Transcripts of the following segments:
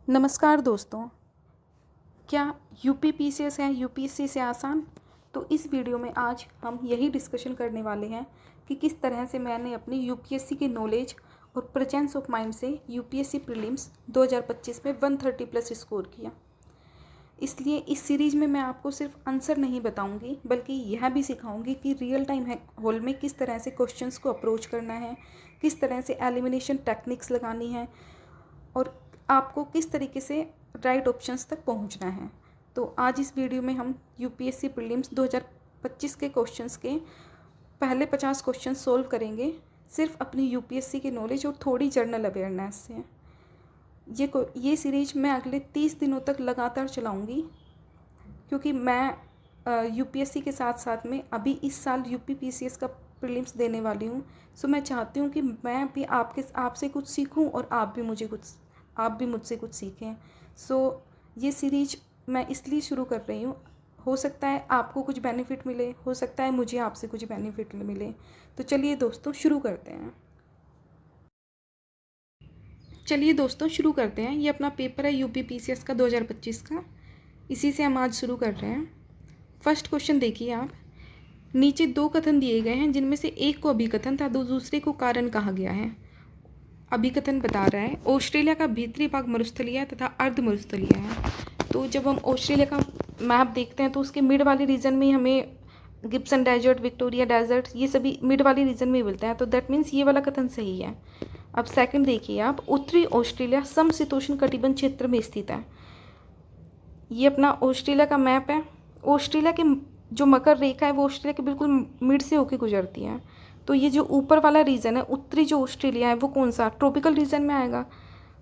नमस्कार दोस्तों, क्या यूपीपीसीएस है यूपीएससी से आसान। तो इस वीडियो में आज हम यही डिस्कशन करने वाले हैं कि किस तरह से मैंने अपनी यूपीएससी की नॉलेज और प्रेजेंस ऑफ माइंड से यूपीएससी प्रीलिम्स 2025 में 130 प्लस स्कोर किया। इसलिए इस सीरीज़ में मैं आपको सिर्फ आंसर नहीं बताऊंगी, बल्कि यह भी सिखाऊंगी कि रियल टाइम हॉल में किस तरह से क्वेश्चंस को अप्रोच करना है, किस तरह से एलिमिनेशन टेक्निक्स लगानी है और आपको किस तरीके से राइट ऑप्शंस तक पहुंचना है। तो आज इस वीडियो में हम यूपीएससी प्रीलिम्स 2025 के क्वेश्चंस के पहले 50 क्वेश्चन सोल्व करेंगे, सिर्फ अपनी यूपीएससी की नॉलेज और थोड़ी जर्नल अवेयरनेस से। ये सीरीज मैं अगले 30 दिनों तक लगातार चलाऊंगी, क्योंकि मैं यूपीएससी के साथ साथ में अभी इस साल यूपीपीसीएस का प्रीलिम्स देने वाली हूँ। सो मैं चाहती हूँ कि मैं भी आपसे कुछ सीखूँ और आप भी मुझसे कुछ सीखें। सो ये सीरीज मैं इसलिए शुरू कर रही हूँ, हो सकता है आपको कुछ बेनिफिट मिले, हो सकता है मुझे आपसे कुछ बेनिफिट मिले। तो चलिए दोस्तों शुरू करते हैं। ये अपना पेपर है यूपीपीसीएस का 2025 का, इसी से हम आज शुरू कर रहे हैं। फर्स्ट क्वेश्चन देखिए आप। नीचे दो कथन दिए गए हैं, जिनमें से एक को अभिकथन तथा दूसरे को कारण कहा गया है। अभिकथन बता रहा है ऑस्ट्रेलिया का भीतरी भाग मरुस्थलीय तथा अर्ध मरुस्थलीय है। तो जब हम ऑस्ट्रेलिया का मैप देखते हैं तो उसके मिड वाले रीजन में हमें गिब्सन डेजर्ट, विक्टोरिया डेजर्ट, ये सभी मिड वाले रीजन में मिलता है। तो दैट मीन्स ये वाला कथन सही है। अब सेकंड देखिए आप, उत्तरी ऑस्ट्रेलिया समशीतोष्ण कटिबंध क्षेत्र में स्थित है। ये अपना ऑस्ट्रेलिया का मैप है। ऑस्ट्रेलिया के जो मकर रेखा है वो ऑस्ट्रेलिया के बिल्कुल मिड से होकर गुजरती है। तो ये जो ऊपर वाला रीजन है, उत्तरी जो ऑस्ट्रेलिया है, वो कौन सा ट्रॉपिकल रीजन में आएगा,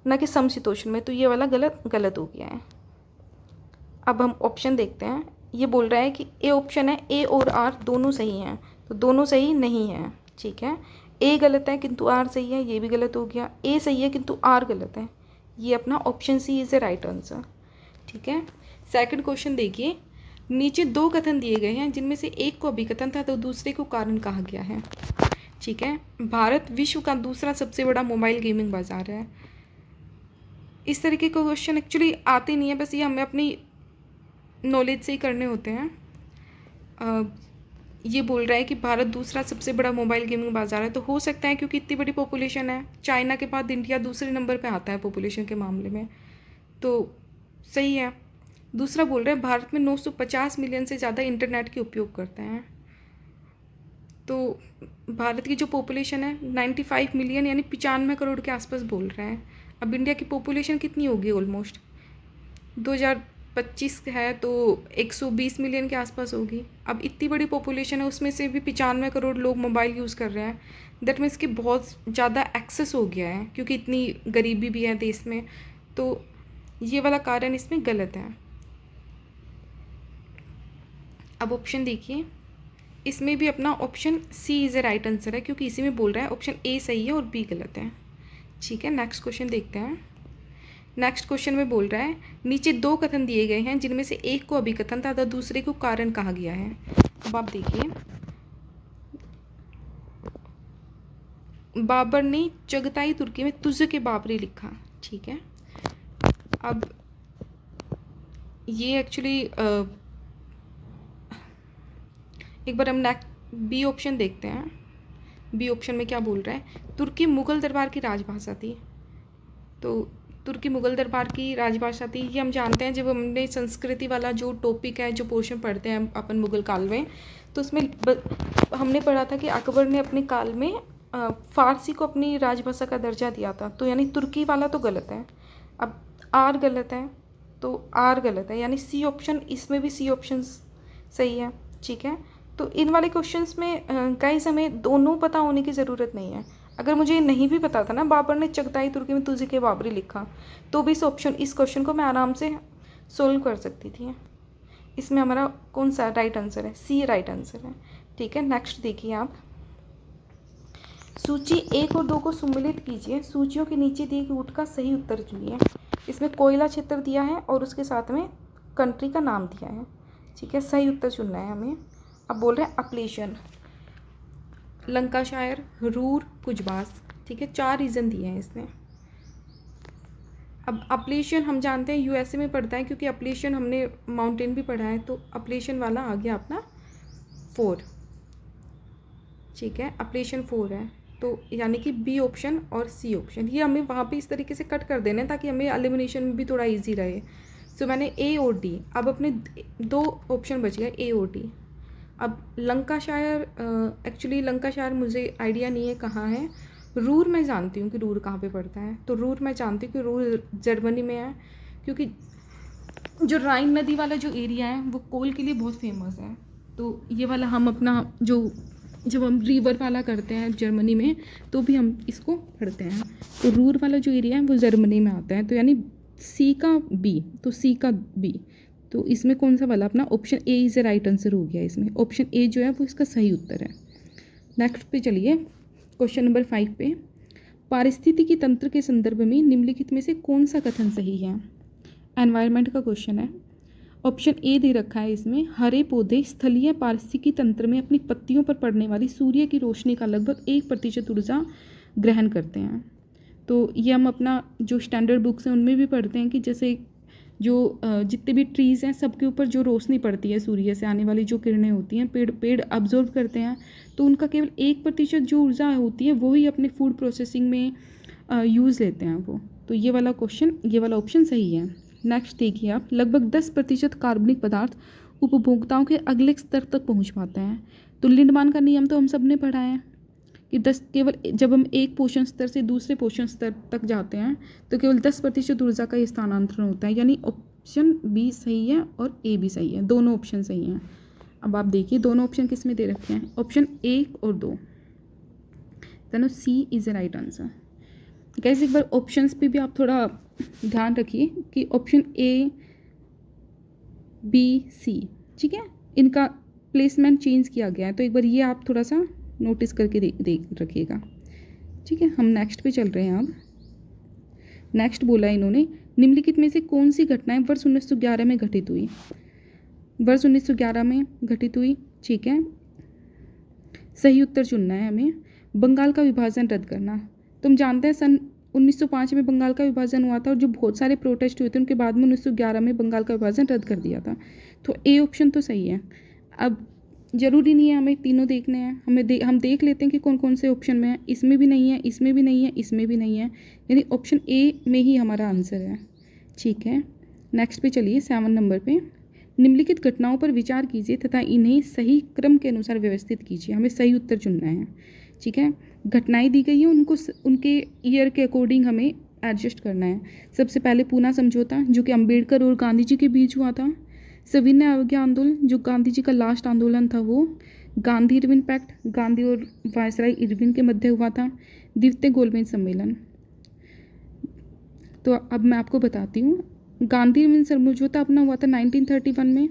ना कि समशीतोष्ण में। तो ये वाला गलत हो गया है। अब हम ऑप्शन देखते हैं। ये बोल रहा है कि ए ऑप्शन है, ए और आर दोनों सही हैं। तो दोनों सही नहीं है, ठीक है। ए गलत है किंतु आर सही है, ये भी गलत हो गया। ए सही है किंतु आर गलत है। ये अपना option C is a right answer, ठीक है। सेकंड क्वेश्चन देखिए। नीचे दो कथन दिए गए हैं, जिनमें से एक को अभिकथन था तो दूसरे को कारण कहा गया है, ठीक है। भारत विश्व का दूसरा सबसे बड़ा मोबाइल गेमिंग बाजार है। इस तरीके के क्वेश्चन एक्चुअली आते नहीं है, बस ये हमें अपनी नॉलेज से ही करने होते हैं। ये बोल रहा है कि भारत दूसरा सबसे बड़ा मोबाइल गेमिंग बाजार है। तो हो सकता है क्योंकि इतनी बड़ी पॉपुलेशन है, चाइना के बाद इंडिया दूसरे नंबर पे आता है पॉपुलेशन के मामले में, तो सही है। दूसरा बोल रहे हैं भारत में 950 मिलियन से ज़्यादा इंटरनेट के उपयोग करते हैं। तो भारत की जो पॉपुलेशन है 95 मिलियन यानी 95 करोड़ के आसपास बोल रहे हैं। अब इंडिया की पॉपुलेशन कितनी होगी, ऑलमोस्ट 2025 है तो 120 मिलियन के आसपास होगी। अब इतनी बड़ी पॉपुलेशन है, उसमें से भी 95 करोड़ लोग मोबाइल यूज़ कर रहे हैं। दैट मीन्स कि बहुत ज़्यादा एक्सेस हो गया है, क्योंकि इतनी गरीबी भी है देश में। तो ये वाला कारण इसमें गलत है। अब ऑप्शन देखिए, इसमें भी अपना option C is a right answer है, क्योंकि इसी में बोल रहा है ऑप्शन ए सही है और बी गलत है, ठीक है। नेक्स्ट क्वेश्चन देखते हैं। नेक्स्ट क्वेश्चन में बोल रहा है नीचे दो कथन दिए गए हैं, जिनमें से एक को अभिकथन तथा दूसरे को कारण कहा गया है। अब आप देखिए, बाबर ने चगताई तुर्की में तुझ के बाबरी लिखा, ठीक है। अब ये एक्चुअली एक बार हम नेक्स्ट बी ऑप्शन देखते हैं। बी ऑप्शन में क्या बोल रहा है, तुर्की मुगल दरबार की राजभाषा थी। तो तुर्की मुगल दरबार की राजभाषा थी, ये हम जानते हैं। जब हमने संस्कृति वाला जो टॉपिक है, जो पोर्शन पढ़ते हैं अपन मुगल काल में, तो उसमें हमने पढ़ा था कि अकबर ने अपने काल में फ़ारसी को अपनी राजभाषा का दर्जा दिया था। तो यानी तुर्की वाला तो गलत है। अब आर गलत है, तो आर गलत है, यानी सी ऑप्शन, इसमें भी सी ऑप्शन सही है, ठीक है। तो इन वाले क्वेश्चंस में गाइस हमें दोनों पता होने की ज़रूरत नहीं है। अगर मुझे नहीं भी पता था ना बाबर ने चगताई तुर्की में तुझे के बाबरी लिखा, तो भी इस क्वेश्चन को मैं आराम से सोल्व कर सकती थी। इसमें हमारा कौन सा राइट आंसर है, सी राइट आंसर है, ठीक है। नेक्स्ट देखिए आप, सूची 1 और 2 को सम्मिलित कीजिए, सूचियों के नीचे दिए गए ऊँट का सही उत्तर चुनिए। इसमें कोयला क्षेत्र दिया है और उसके साथ में कंट्री का नाम दिया है, ठीक है। सही उत्तर चुनना है हमें। अब बोल रहे हैं अपलेशन, लंकाशायर, रूर, कुजबास, ठीक है। 4 रीज़न दिए हैं इसमें। अब अपलेशियन हम जानते हैं यूएसए में पड़ता है, क्योंकि अपलेशियन हमने माउंटेन भी पढ़ा है, तो अपलेशियन वाला आ गया अपना 4। ठीक है, अपलेशियन 4 है, तो यानी कि बी ऑप्शन और सी ऑप्शन, ये हमें वहाँ पे इस तरीके से कट कर देना है ताकि हमें एलिमिनेशन में भी थोड़ा इजी रहे। सो मैंने ए और डी, अब अपने 2 ऑप्शन बच गए ए और डी। अब लंकाशायर, एक्चुअली लंकाशायर मुझे आइडिया नहीं है कहाँ है। रूर मैं जानती हूँ कि रूर कहाँ पे पड़ता है, तो रूर मैं जानती हूँ कि रूर जर्मनी में है, क्योंकि जो राइन नदी वाला जो एरिया है वो कोल के लिए बहुत फेमस है। तो ये वाला हम अपना जो जब हम रिवर वाला करते हैं जर्मनी में तो भी हम इसको पढ़ते हैं। तो रूर वाला जो एरिया है वो जर्मनी में आता है, तो यानी सी का बी, तो सी का बी, तो इसमें कौन सा वाला अपना option A is the right answer हो गया। इसमें ऑप्शन ए जो है वो इसका सही उत्तर है। नेक्स्ट पे चलिए, क्वेश्चन नंबर 5 पे, पारिस्थितिकी तंत्र के संदर्भ में निम्नलिखित में से कौन सा कथन सही है। एनवायरनमेंट का क्वेश्चन है। ऑप्शन ए दे रखा है इसमें, हरे पौधे स्थलीय पारिस्थितिकी तंत्र में अपनी पत्तियों पर पड़ने वाली सूर्य की रोशनी का लगभग 1% ऊर्जा ग्रहण करते हैं। तो ये हम अपना जो स्टैंडर्ड बुक्स हैं उनमें भी पढ़ते हैं कि जैसे जो जितने भी ट्रीज़ हैं सबके ऊपर जो रोशनी पड़ती है सूर्य से आने वाली जो किरणें होती हैं, पेड़ अब्जॉर्व करते हैं, तो उनका केवल 1% जो ऊर्जा होती है वो ही अपने फूड प्रोसेसिंग में यूज़ लेते हैं वो। तो ये वाला क्वेश्चन, ये वाला ऑप्शन सही है। नेक्स्ट देखिए आप, लगभग 10% कार्बनिक पदार्थ उपभोक्ताओं के अगले स्तर तक पहुंच पाते हैं। तो लिंडमान का नियम तो हम सब ने पढ़ा है कि 10 केवल जब हम एक पोषण स्तर से दूसरे पोषण स्तर तक जाते हैं तो केवल 10% ऊर्जा का स्थानांतरण होता है, यानी ऑप्शन बी सही है और ए भी सही है, दोनों ऑप्शन सही हैं। अब आप देखिए दोनों ऑप्शन किस में दे रखे हैं, ऑप्शन 1 और 2, then C is the right answer. Guys एक बार ऑप्शंस पे भी आप थोड़ा ध्यान रखिए कि ऑप्शन ए बी सी, ठीक है, इनका प्लेसमेंट चेंज किया गया है, तो एक बार ये आप थोड़ा सा नोटिस करके देख रखिएगा। ठीक है, हम नेक्स्ट पे चल रहे हैं। अब नेक्स्ट बोला इन्होंने, निम्नलिखित में से कौन सी घटनाएं वर्ष 1911 में घटित हुई। वर्ष 1911 में घटित हुई, ठीक है, सही उत्तर चुनना है हमें। बंगाल का विभाजन रद्द करना, तुम जानते हैं सन 1905 में बंगाल का विभाजन हुआ था और जो बहुत सारे प्रोटेस्ट हुए थे उनके बाद में 1911 में बंगाल का विभाजन रद्द कर दिया था। तो ए ऑप्शन तो सही है। अब ज़रूरी नहीं है हमें तीनों देखने हैं, हम देख लेते हैं कि कौन कौन से ऑप्शन में है। इसमें भी नहीं है, इसमें भी नहीं है, इसमें भी नहीं है, यानी ऑप्शन ए में ही हमारा आंसर है। ठीक है, नेक्स्ट पे चलिए 7 नंबर पे, निम्नलिखित घटनाओं पर विचार कीजिए तथा इन्हें सही क्रम के अनुसार व्यवस्थित कीजिए। हमें सही उत्तर चुनना है। ठीक है, घटनाएं दी गई हैं, उनको उनके ईयर के अकॉर्डिंग हमें एडजस्ट करना है। सबसे पहले पूना समझौता जो कि अंबेडकर और गांधी जी के बीच हुआ था। सविनय अवज्ञा आंदोलन जो गांधी जी का लास्ट आंदोलन था वो। गांधी इरविन पैक्ट गांधी और वायसराय इरविन के मध्य हुआ था। द्वितीय गोलमेज सम्मेलन, तो अब मैं आपको बताती हूँ, गांधी इरविन समझौता अपना हुआ था 1931 में,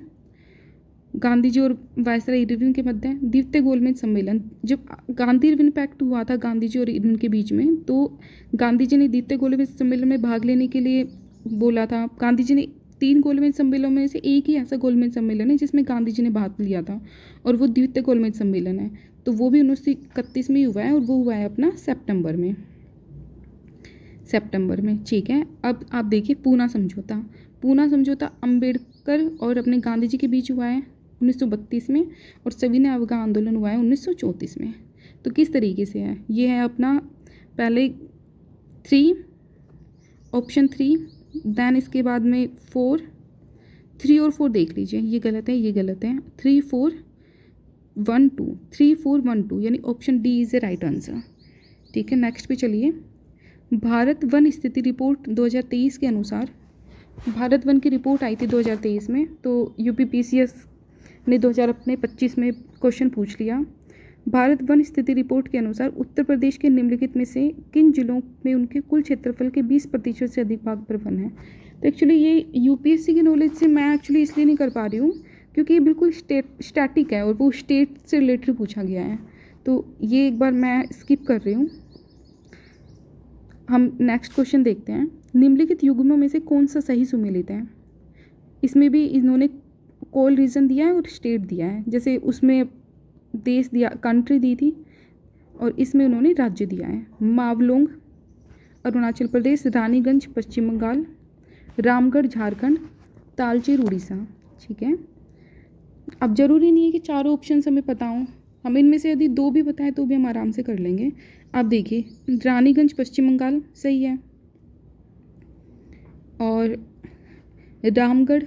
गांधी जी और वायसराय इरविन के मध्य। द्वितीय गोलमेज सम्मेलन, जब गांधी इरविन पैक्ट हुआ था गांधी जी और इरविन के बीच में, तो गांधी जी ने द्वितीय गोलमेज सम्मेलन में भाग लेने के लिए बोला था। गांधी जी ने 3 गोलमेज सम्मेलनों में से एक ही ऐसा गोलमेज सम्मेलन है जिसमें गांधी जी ने भाग लिया था और वो द्वितीय गोलमेज सम्मेलन है। तो वो भी 1931 में ही हुआ है और वो हुआ है अपना सितंबर में। ठीक है, अब आप देखिए पूना समझौता अंबेडकर और अपने गांधी जी के बीच हुआ है 1932 में और सविनय अवज्ञा आंदोलन हुआ है 1934 में। तो किस तरीके से है, ये है अपना पहले 3, ऑप्शन 3, देन इसके बाद में 4, 3 और 4 देख लीजिए, ये गलत है, ये गलत है। 3 4 1 2, 3 4 1 2, यानी option D is the right answer. ठीक है, नेक्स्ट पे चलिए, भारत वन स्थिति रिपोर्ट 2023 के अनुसार, भारत वन की रिपोर्ट आई थी 2023 में, तो यूपीपीसीएस ने 2025 में क्वेश्चन पूछ लिया। भारत वन स्थिति रिपोर्ट के अनुसार उत्तर प्रदेश के निम्नलिखित में से किन जिलों में उनके कुल क्षेत्रफल के 20% से अधिक भाग पर वन है। तो एक्चुअली ये यूपीएससी की नॉलेज से मैं एक्चुअली इसलिए नहीं कर पा रही हूँ क्योंकि ये बिल्कुल स्टैटिक है और वो स्टेट से रिलेटेड पूछा गया है, तो ये एक बार मैं स्किप कर रही हूँ। हम नेक्स्ट क्वेश्चन देखते हैं, निम्नलिखित युग्मों में से कौन सा सही सुमेलित है। इसमें भी इन्होंने कोल रीजन दिया है और स्टेट दिया है, जैसे उसमें देश दिया, कंट्री दी थी, और इसमें उन्होंने राज्य दिया है। मावलोंग, अरुणाचल प्रदेश, रानीगंज पश्चिम बंगाल, रामगढ़ झारखंड, तालचेर उड़ीसा। ठीक है, अब ज़रूरी नहीं है कि चारों ऑप्शन हमें पता हों, हम इनमें से यदि दो भी बताएं तो भी हम आराम से कर लेंगे। आप देखिए, रानीगंज पश्चिम बंगाल सही है, और रामगढ़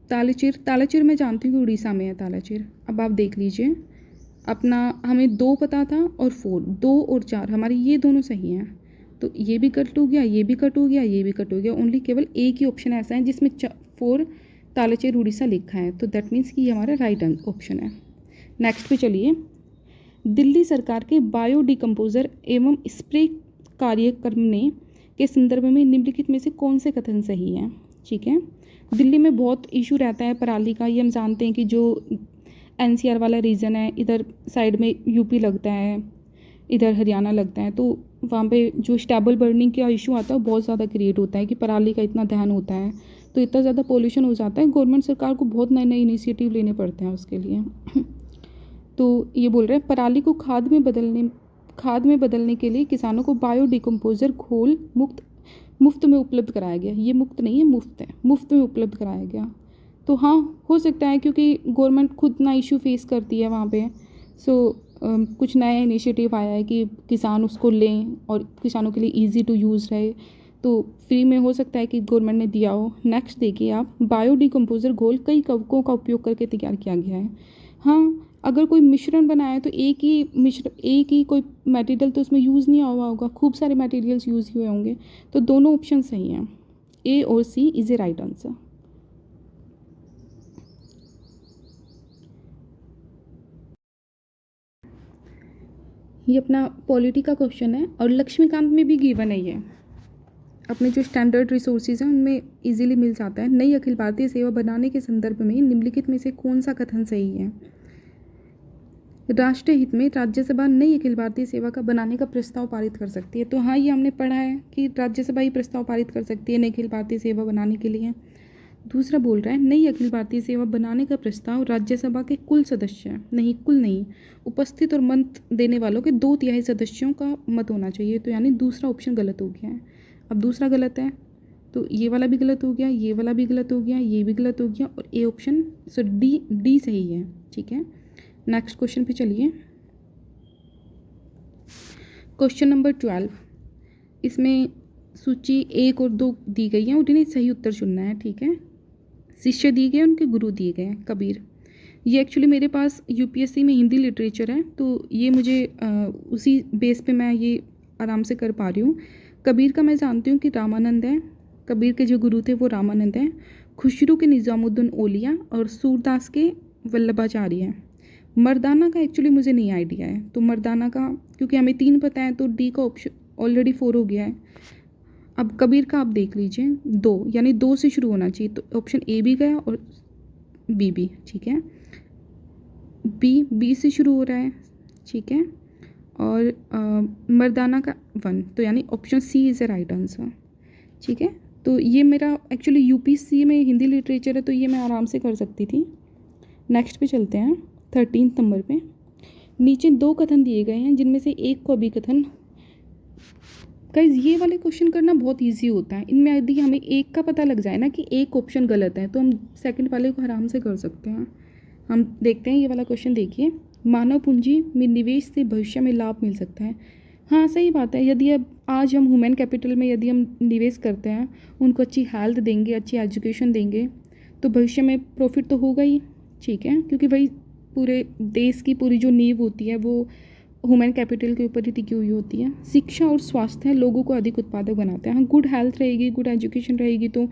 तालाचेर मैं जानती हूँ कि उड़ीसा में है तालाचेर। अब आप देख लीजिए, अपना हमें 2 पता था और 4, 2 और 4 हमारे ये दोनों सही हैं, तो ये भी कट हो गया, ये भी कट हो गया, ये भी कट हो गया। ओनली केवल एक ही ऑप्शन ऐसा है जिसमें 4 तालाचेर उड़ीसा लिखा है, तो दैट मीन्स कि ये हमारा राइट ऑप्शन है। नेक्स्ट पे चलिए, दिल्ली सरकार के बायो डिकम्पोजर एवं स्प्रे कार्यक्रम ने के संदर्भ में निम्नलिखित में से कौन से कथन सही हैं। ठीक है, दिल्ली में बहुत इशू रहता है पराली का, ये हम जानते हैं कि जो एनसीआर वाला रीजन है, इधर साइड में यूपी लगता है, इधर हरियाणा लगता है, तो वहाँ पे जो स्टेबल बर्निंग का इशू आता है वो बहुत ज़्यादा क्रिएट होता है कि पराली का इतना दहन होता है, तो इतना ज़्यादा पोल्यूशन हो जाता है। गवर्नमेंट सरकार को बहुत नए नए इनिशिएटिव लेने पड़ते हैं उसके लिए। तो ये बोल रहे हैं पराली को खाद में बदलने के लिए किसानों को बायो डिकम्पोजर घोल मुफ्त में उपलब्ध कराया गया। ये मुफ्त नहीं है, मुफ्त है, मुफ्त में उपलब्ध कराया गया। तो हाँ, हो सकता है क्योंकि गवर्नमेंट खुद ना इशू फेस करती है वहाँ पे, सो कुछ नया इनिशिएटिव आया है कि किसान उसको लें और किसानों के लिए इजी टू यूज़ रहे, तो फ्री में हो सकता है कि गवर्नमेंट ने दिया हो। नेक्स्ट देखिए आप, बायो डिकम्पोजर घोल कई कवकों का उपयोग करके तैयार किया गया है। हाँ, अगर कोई मिश्रण बनाया है तो एक ही कोई मटेरियल तो उसमें यूज़ नहीं हुआ होगा, खूब सारे मटेरियल्स यूज़ हुए होंगे, तो दोनों ऑप्शन सही हैं, ए और सी इज़ ए राइट आंसर। ये अपना पॉलिटी का क्वेश्चन है और लक्ष्मीकांत में भी गिवन है ये, अपने जो स्टैंडर्ड रिसोर्सेज हैं उनमें इजीली मिल जाता है। नई अखिल भारतीय सेवा बनाने के संदर्भ में निम्नलिखित में से कौन सा कथन सही है। राष्ट्रीय हित में राज्यसभा नई अखिल भारतीय सेवा का बनाने का प्रस्ताव पारित कर सकती है, तो हाँ, ये हमने पढ़ा है कि राज्यसभा ही प्रस्ताव पारित कर सकती है नई अखिल भारतीय सेवा बनाने के लिए। दूसरा बोल रहा है नई अखिल भारतीय सेवा बनाने का प्रस्ताव राज्यसभा के कुल सदस्य नहीं, कुल नहीं, उपस्थित और मत देने वालों के 2/3 सदस्यों का मत होना चाहिए, तो यानी दूसरा ऑप्शन गलत हो गया है। अब दूसरा गलत है तो ये वाला भी गलत हो गया, ये वाला भी गलत हो गया, ये भी गलत हो गया, और ए ऑप्शन सो डी सही है। ठीक है, नेक्स्ट क्वेश्चन पे चलिए, क्वेश्चन नंबर 12। इसमें सूची 1 और 2 दी गई है और इन्हें सही उत्तर चुनना है। ठीक है, शिष्य दिए गए, उनके गुरु दिए गए हैं। कबीर, ये एक्चुअली मेरे पास यूपीएससी में हिंदी लिटरेचर है, तो ये मुझे उसी बेस पे मैं ये आराम से कर पा रही हूँ। कबीर का मैं जानती हूँ कि रामानंद है, कबीर के जो गुरु थे वो रामानंद हैं। खुसरो के निज़ामुद्दीन औलिया और सूरदास के वल्लभाचार्य हैं। मर्दाना का एक्चुअली मुझे नहीं आइडिया है, तो मर्दाना का क्योंकि हमें 3 पता है तो डी का ऑप्शन ऑलरेडी 4 हो गया है। अब कबीर का आप देख लीजिए, 2 यानी 2 से शुरू होना चाहिए, तो ऑप्शन ए भी गया और बी भी। ठीक है, बी से शुरू हो रहा है। ठीक है, और मर्दाना का 1, तो यानी option C is a right answer. ठीक है, तो ये मेरा एक्चुअली यूपीएससी में हिंदी लिटरेचर है, तो ये मैं आराम से कर सकती थी। नेक्स्ट पे चलते हैं, 13 नंबर पे। नीचे 2 कथन दिए गए हैं जिनमें से एक को अभिकथन। गाइस, ये वाले क्वेश्चन करना बहुत इजी होता है, इनमें यदि हमें एक का पता लग जाए ना कि एक ऑप्शन गलत है तो हम सेकंड वाले को आराम से कर सकते हैं। हम देखते हैं ये वाला क्वेश्चन, देखिए, मानव पूंजी में निवेश से भविष्य में लाभ मिल सकता है। हाँ, सही बात है, यदि अब आज हम ह्यूमन कैपिटल में यदि हम निवेश करते हैं, उनको अच्छी हेल्थ देंगे, अच्छी एजुकेशन देंगे, तो भविष्य में प्रॉफिट तो होगा ही। ठीक है, क्योंकि वही पूरे देश की पूरी जो नींव होती है वो ह्यूमन कैपिटल के ऊपर ही टिकी हुई होती है। शिक्षा और स्वास्थ्य लोगों को अधिक उत्पादक बनाते हैं। हाँ, गुड हेल्थ रहेगी, गुड एजुकेशन रहेगी तो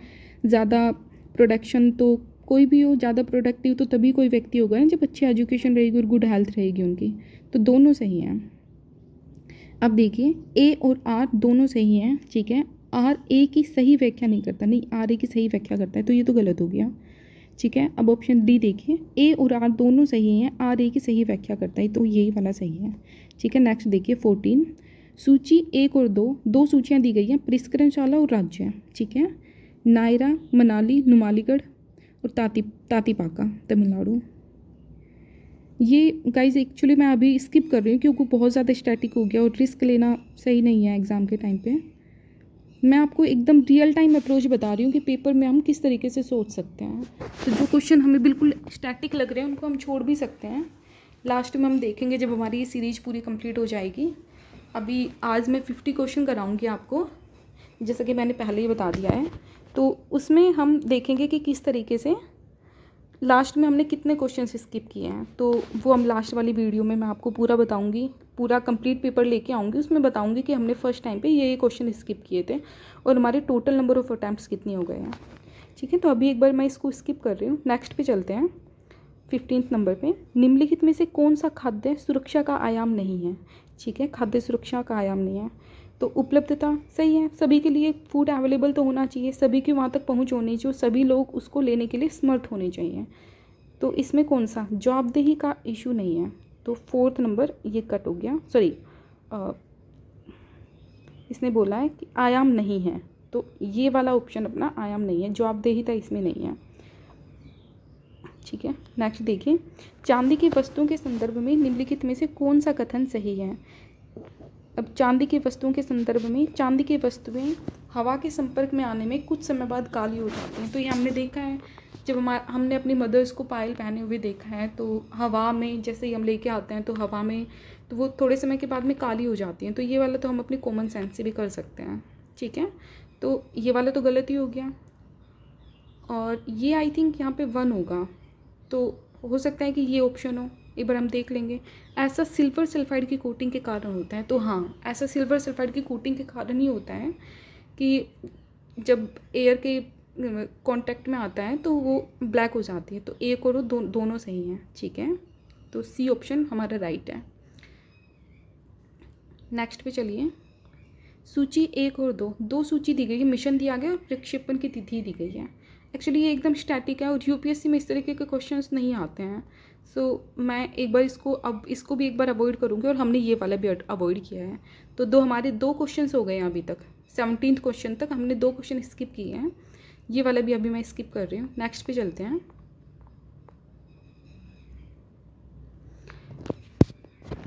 ज़्यादा प्रोडक्शन, तो कोई भी हो ज़्यादा प्रोडक्टिव तो तभी कोई व्यक्ति होगा ना जब अच्छी एजुकेशन रहेगी और गुड हेल्थ रहेगी उनकी, तो दोनों सही हैं। अब देखिए, ए और आर दोनों सही हैं। ठीक है, आर ए की सही व्याख्या नहीं करता, नहीं, आर ए की सही व्याख्या करता है, तो ये तो गलत हो गया। ठीक है, अब ऑप्शन डी देखिए, ए और आर दोनों सही हैं, आर ए की सही व्याख्या करता है, तो यही वाला सही है। ठीक है, नेक्स्ट देखिए 14। सूची 1 और 2 सूचियाँ दी गई हैं, परिष्करणशाला और राज्य। ठीक है, नायरा, मनाली, नुमालीगढ़ और तातीपाका, तमिलनाडु। ये गाइज एक्चुअली मैं अभी स्किप कर रही हूँ क्योंकि बहुत ज़्यादा स्टैटिक हो गया और रिस्क लेना सही नहीं है एग्ज़ाम के टाइम पे। मैं आपको एकदम रियल टाइम अप्रोच बता रही हूँ कि पेपर में हम किस तरीके से सोच सकते हैं। तो जो क्वेश्चन हमें बिल्कुल स्टैटिक लग रहे हैं उनको हम छोड़ भी सकते हैं, लास्ट में हम देखेंगे जब हमारी ये सीरीज पूरी कंप्लीट हो जाएगी। अभी आज मैं 50 क्वेश्चन कराऊंगी आपको, जैसा कि मैंने पहले ही बता दिया है। तो उसमें हम देखेंगे कि किस तरीके से लास्ट में हमने कितने क्वेश्चन स्किप किए हैं, तो वो हम लास्ट वाली वीडियो में मैं आपको पूरा बताऊंगी, पूरा कंप्लीट पेपर लेके आऊँगी, उसमें बताऊंगी कि हमने फर्स्ट टाइम पे ये क्वेश्चन स्किप किए थे और हमारे टोटल नंबर ऑफ अटैम्प्ट्स कितने हो गए हैं। ठीक है, तो अभी एक बार मैं इसको स्किप कर रही हूँ, नेक्स्ट पे चलते हैं। 15 नंबर पे, निम्नलिखित में से कौन सा खाद्य सुरक्षा का आयाम नहीं है। ठीक है, खाद्य सुरक्षा का आयाम नहीं है। तो उपलब्धता सही है, सभी के लिए फूड अवेलेबल तो होना चाहिए, सभी की वहाँ तक पहुँच होनी चाहिए, सभी लोग उसको लेने के लिए समर्थ होने चाहिए। तो इसमें कौन सा जवाबदेही का इशू नहीं है। तो 4th नंबर ये कट हो गया, सॉरी इसने बोला है कि आयाम नहीं है, तो ये वाला ऑप्शन अपना आयाम नहीं है, जवाबदेहिता इसमें नहीं है। ठीक है, नेक्स्ट देखिए, चांदी की वस्तुओं के संदर्भ में निम्नलिखित में से कौन सा कथन सही है। अब चांदी की वस्तुओं के संदर्भ में, चांदी की वस्तुएं हवा के संपर्क में आने में कुछ समय बाद काली हो जाती हैं। तो ये हमने देखा है, जब हमने अपनी मदर्स को पायल पहने हुए देखा है, तो हवा में जैसे ही हम लेके आते हैं तो हवा में तो वो थोड़े समय के बाद में काली हो जाती हैं। तो ये वाला तो हम अपनी कॉमन सेंस से भी कर सकते हैं। ठीक है, तो ये वाला तो गलत ही हो गया, और ये आई थिंक यहाँ पे 1 होगा, तो हो सकता है कि ये ऑप्शन हो, एक बार हम देख लेंगे। ऐसा सिल्वर सल्फाइड की कोटिंग के कारण होता है, तो हाँ, ऐसा सिल्वर सल्फाइड की कोटिंग के कारण ही होता है कि जब एयर के कांटेक्ट में आता है तो वो ब्लैक हो जाती है। तो एक और दोनों सही हैं। ठीक है, तो सी ऑप्शन हमारा राइट है। नेक्स्ट पे चलिए, सूची 1 और 2, दो सूची दी गई है, मिशन दिया गया और प्रक्षेपण की तिथि दी गई है। एक्चुअली ये एकदम स्टैटिक है और यूपीएससी में इस तरीके के क्वेश्चंस नहीं आते हैं। सो मैं एक बार इसको भी एक बार अवॉइड करूँगी, और हमने ये वाला भी अवॉइड किया है। तो हमारे 2 क्वेश्चन हो गए हैं अभी तक, 17th क्वेश्चन तक हमने 2 क्वेश्चन स्किप किए हैं, ये वाला भी अभी मैं स्किप कर रही हूँ। नेक्स्ट पे चलते हैं।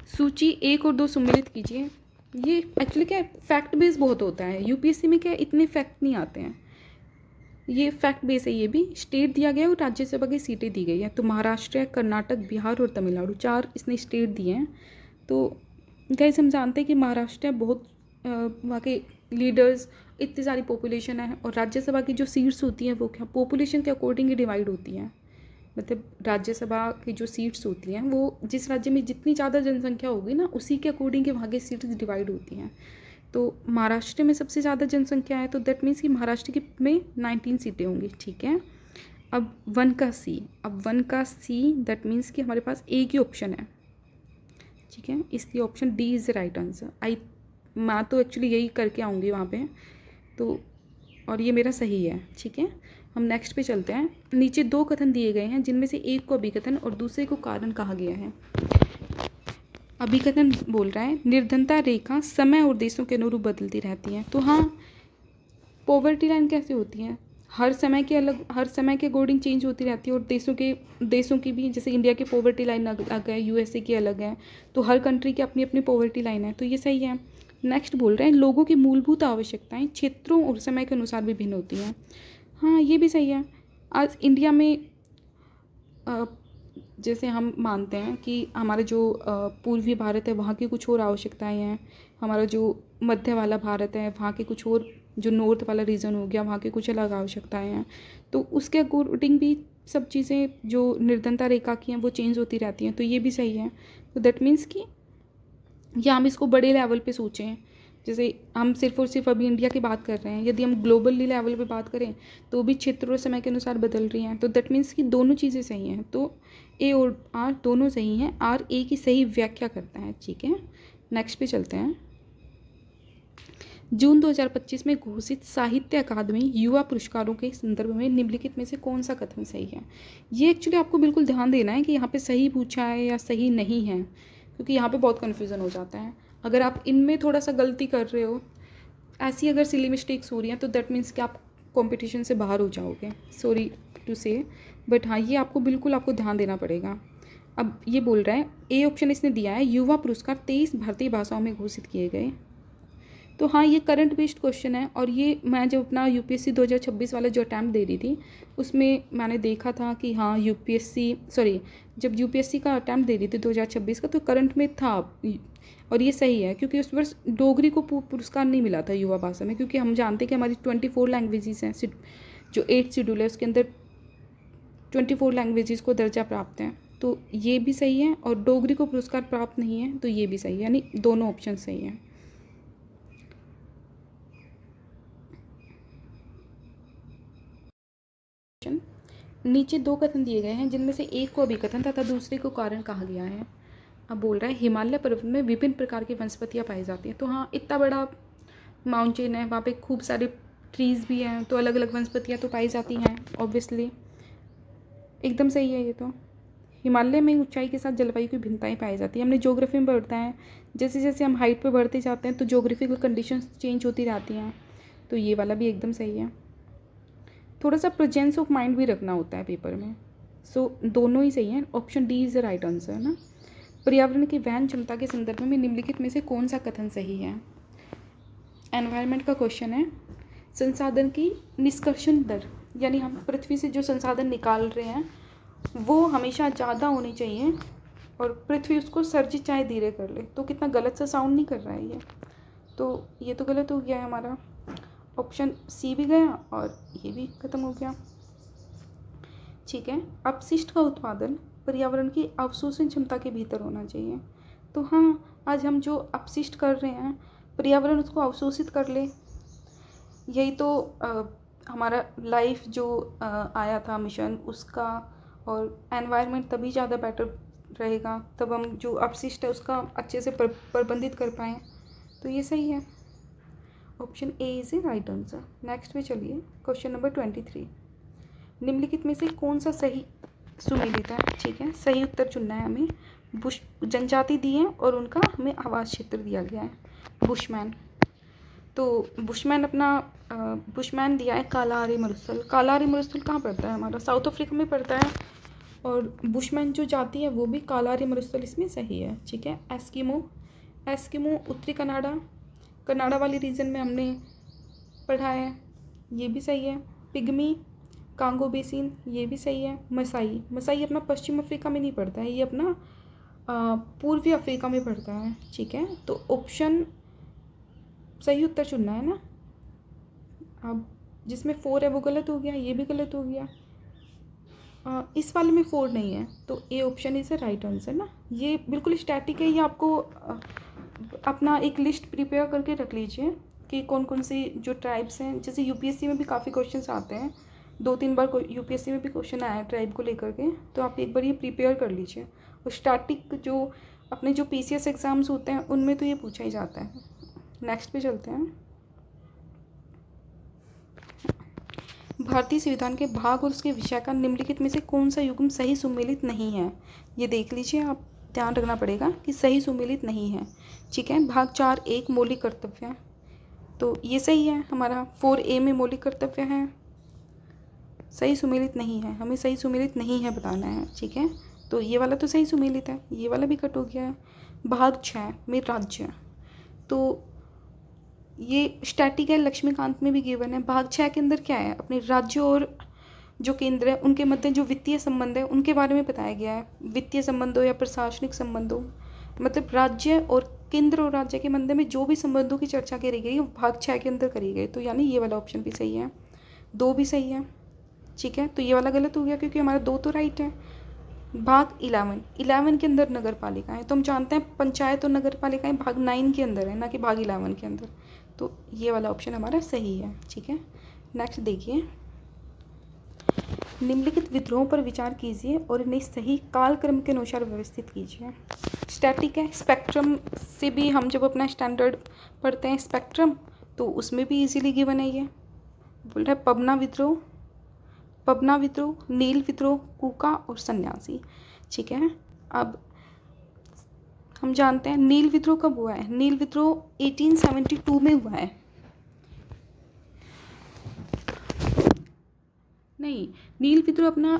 सूची 1 और 2 सम्मिलित कीजिए। ये एक्चुअली क्या है, फैक्ट बेस बहुत होता है, यूपीएससी में क्या इतने फैक्ट नहीं आते हैं, ये फैक्ट बेस है। ये भी स्टेट दिया गया है और राज्यसभा की सीटें दी गई है। तो महाराष्ट्र, कर्नाटक, बिहार और तमिलनाडु, 4 इसने स्टेट दिए हैं। तो गाइस हम जानते हैं कि महाराष्ट्र बहुत वहाँ के लीडर्स, इतनी सारी पॉपुलेशन है, और राज्यसभा की जो सीट्स होती हैं वो क्या पॉपुलेशन के अकॉर्डिंग ही डिवाइड होती हैं। मतलब राज्यसभा की जो सीट्स होती हैं वो जिस राज्य में जितनी ज़्यादा जनसंख्या होगी ना, उसी के अकॉर्डिंग वहाँ की सीट्स डिवाइड होती हैं। तो महाराष्ट्र में सबसे ज़्यादा जनसंख्या है, तो दैट मीन्स कि महाराष्ट्र की में 19 सीटें होंगी। ठीक है, अब 1 का सी, दैट मीन्स कि हमारे पास एक ही ऑप्शन है। ठीक है, इसलिए option D is the right answer. मैं तो एक्चुअली यही करके आऊँगी वहाँ पे, तो और ये मेरा सही है। ठीक है, हम नेक्स्ट पे चलते हैं। नीचे 2 कथन दिए गए हैं जिनमें से एक को अभिकथन और दूसरे को कारण कहा गया है। अभिकथन बोल रहा है, निर्धनता रेखा समय और देशों के अनुरूप बदलती रहती है। तो हाँ, पॉवर्टी लाइन कैसे होती है, हर समय के अकॉर्डिंग चेंज होती रहती है, और देशों की भी, जैसे इंडिया की पॉवर्टी लाइन अलग है, यूएसए की अलग है, तो हर कंट्री की अपनी अपनी पॉवर्टी लाइन है। तो ये सही है। नेक्स्ट बोल रहे हैं, लोगों की मूलभूत आवश्यकताएं क्षेत्रों और समय के अनुसार भी भिन्न होती हैं। हाँ, ये भी सही है। आज इंडिया में जैसे हम मानते हैं कि हमारा जो पूर्वी भारत है वहाँ की कुछ और आवश्यकताएं हैं, हमारा जो मध्य वाला भारत है वहाँ के कुछ और, जो नॉर्थ वाला रीजन हो गया वहाँ की कुछ अलग आवश्यकताएं हैं। तो उसके अकॉर्डिंग भी सब चीज़ें जो निर्धनता रेखा की हैं वो चेंज होती रहती हैं। तो ये भी सही है। तो दैट मीन्स कि या हम इसको बड़े लेवल पे सोचें, जैसे हम सिर्फ और सिर्फ अभी इंडिया की बात कर रहे हैं, यदि हम ग्लोबली लेवल पे बात करें तो भी क्षेत्र और समय के अनुसार बदल रही हैं। तो दैट मीन्स कि दोनों चीज़ें सही हैं। तो ए और आर दोनों सही हैं, आर ए की सही व्याख्या करता है। ठीक है, नेक्स्ट पे चलते हैं। जून 2025 में घोषित साहित्य अकादमी युवा पुरस्कारों के संदर्भ में निम्नलिखित में से कौन सा कथन सही है। ये एक्चुअली आपको बिल्कुल ध्यान देना है कि यहाँ पे सही पूछा है या सही नहीं है, क्योंकि यहाँ पे बहुत कन्फ्यूज़न हो जाता है। अगर आप इनमें थोड़ा सा गलती कर रहे हो, ऐसी अगर सिली मिस्टेक्स हो रही हैं, तो दैट मीन्स कि आप कंपटीशन से बाहर हो जाओगे, सॉरी टू से, बट हाँ ये आपको ध्यान देना पड़ेगा। अब ये बोल रहा है, ए ऑप्शन इसने दिया है, युवा पुरस्कार 23 भारतीय भाषाओं में घोषित किए गए। तो हाँ, ये करंट बेस्ड क्वेश्चन है, और ये मैं जब अपना यूपीएससी 2026 वाला जो अटैम्प्ट दे रही थी उसमें मैंने देखा था कि हाँ जब यूपीएससी का अटैम्प्ट दे रही थी 2026 का, तो करंट में था। और ये सही है, क्योंकि उस वर्ष डोगरी को पुरस्कार नहीं मिला था युवा भाषा में, क्योंकि हम जानते हैं कि हमारी 24 लैंग्वेजेस हैं, जो 8 शेड्यूल है उसके अंदर 24 लैंग्वेजेस को दर्जा प्राप्त है। तो ये भी सही है, और डोगरी को पुरस्कार प्राप्त नहीं है, तो ये भी सही है, यानी दोनों ऑप्शन सही हैं। नीचे दो कथन दिए गए हैं जिनमें से एक को अभिकथन तथा दूसरे को कारण कहा गया है। अब बोल रहा है, हिमालय पर्वत में विभिन्न प्रकार की वनस्पतियाँ पाई जाती हैं। तो हाँ, इतना बड़ा माउंटेन है, वहाँ पे खूब सारे ट्रीज़ भी हैं, तो अलग अलग वनस्पतियाँ तो पाई जाती हैं ऑब्वियसली, एकदम सही है ये तो। हिमालय में ऊंचाई के साथ जलवायु की भिन्नताएं पाई जाती हैं। हमने ज्योग्राफी में पढ़ता है, जैसे जैसे हम हाइट पे बढ़ते जाते हैं तो ज्योग्राफिकल कंडीशंस चेंज होती रहती हैं, तो ये वाला भी एकदम सही है। थोड़ा सा प्रेजेंस ऑफ माइंड भी रखना होता है पेपर में, सो दोनों ही सही हैं। Option D is the right answer ना। पर्यावरण की वहन क्षमता के संदर्भ में निम्नलिखित में से कौन सा कथन सही है? एनवायरनमेंट का क्वेश्चन है। संसाधन की निष्कर्षण दर, यानी हम पृथ्वी से जो संसाधन निकाल रहे हैं वो हमेशा ज़्यादा होनी चाहिए, और पृथ्वी उसको सर्जित चाहे धीरे कर ले। तो कितना गलत सा साउंड नहीं कर रहा है ये, तो ये तो गलत हो गया है हमारा। ऑप्शन सी भी गया और ये भी ख़त्म हो गया। ठीक है, अपशिष्ट का उत्पादन पर्यावरण की अवशोषण क्षमता के भीतर होना चाहिए। तो हाँ, आज हम जो अपशिष्ट कर रहे हैं पर्यावरण उसको अवशोषित कर ले, यही तो हमारा लाइफ जो आया था मिशन उसका, और एनवायरनमेंट तभी ज़्यादा बेटर रहेगा, तब हम जो अपशिष्ट है उसका अच्छे से प्रबंधित कर पाएँ। तो ये सही है, option A is a right answer. Next पे चलिए, क्वेश्चन नंबर 23। निम्नलिखित में से कौन सा सही सुमेलित है? ठीक है, सही उत्तर चुनना है हमें। बुश जनजाति दी है और उनका हमें आवास क्षेत्र दिया गया है, बुशमैन। तो बुशमैन दिया है कालाहारी मरुस्थल। कालाहारी मरुस्थल कहाँ पड़ता है? हमारा साउथ अफ्रीका में पड़ता है, और बुशमैन जो जाति है वो भी कालाहारी मरुस्थल इसमें सही है। ठीक है, एस्किमो उत्तरी कनाडा वाली रीजन में हमने पढ़ा है, ये भी सही है। पिग्मी कांगो बेसिन, ये भी सही है। मसाई अपना पश्चिम अफ्रीका में नहीं पड़ता है, ये अपना पूर्वी अफ्रीका में पड़ता है। ठीक है, तो ऑप्शन सही उत्तर चुनना है ना। अब जिसमें 4 है वो गलत हो गया, ये भी गलत हो गया। इस वाले में 4 नहीं है, तो A option is the right answer ना। ये बिल्कुल स्टैटिक है, ये आपको अपना एक लिस्ट प्रिपेयर करके रख लीजिए कि कौन कौन सी जो ट्राइब्स हैं। जैसे यूपीएससी में भी काफ़ी क्वेश्चंस आते हैं, 2-3 बार यूपीएससी में भी क्वेश्चन आया है ट्राइब को लेकर के, तो आप एक बार ये प्रिपेयर कर लीजिए। और स्टैटिक जो अपने जो पीसीएस एग्ज़ाम्स होते हैं उनमें तो ये पूछा ही जाता है। नेक्स्ट पे चलते हैं। भारतीय संविधान के भाग और उसके विषय का निम्नलिखित में से कौन सा युग्म सही सुमेलित नहीं है? ये देख लीजिए, आप ध्यान रखना पड़ेगा कि सही सुमेलित नहीं है। ठीक है, भाग 4 एक मौलिक कर्तव्य है, तो ये सही है। हमारा 4A में मौलिक कर्तव्य है, सही सुमेलित नहीं है, हमें सही सुमेलित नहीं है बताना है। ठीक है, तो ये वाला तो सही सुमेलित है, ये वाला भी कट हो गया है। भाग 6 में राज्य, तो ये स्टैटिक है, लक्ष्मीकांत में भी गिवन है। भाग 6 के अंदर क्या है? अपने राज्य और जो केंद्र है उनके मध्य जो वित्तीय संबंध है उनके बारे में बताया गया है। वित्तीय संबंधों या प्रशासनिक संबंधों, मतलब राज्य और केंद्र और राज्य के मध्य में जो भी संबंधों की चर्चा करी गई वो भाग 6 के अंदर करी गई, तो यानी ये वाला ऑप्शन भी सही है। 2 भी सही है। ठीक है, तो ये वाला गलत हो गया क्योंकि हमारा 2 तो राइट है। भाग 11 के अंदर नगर पालिकाएँ, तो हम जानते हैं पंचायत और नगर पालिकाएँ भाग 9 के अंदर है, ना कि भाग 11 के अंदर, तो ये वाला ऑप्शन हमारा सही है। ठीक है, नेक्स्ट देखिए, निम्नलिखित विद्रोहों पर विचार कीजिए और इन्हें सही कालक्रम के अनुसार व्यवस्थित कीजिए। स्टैटिक है, स्पेक्ट्रम से भी हम जब अपना स्टैंडर्ड पढ़ते हैं स्पेक्ट्रम, तो उसमें भी इजीली गिवन है। ये बोल रहा है पबना विद्रोह, नील विद्रोह, कूका और सन्यासी। ठीक है, अब हम जानते हैं नील विद्रोह कब हुआ है? नील विद्रोह 1872 में हुआ है। नहीं, नील विद्रोह अपना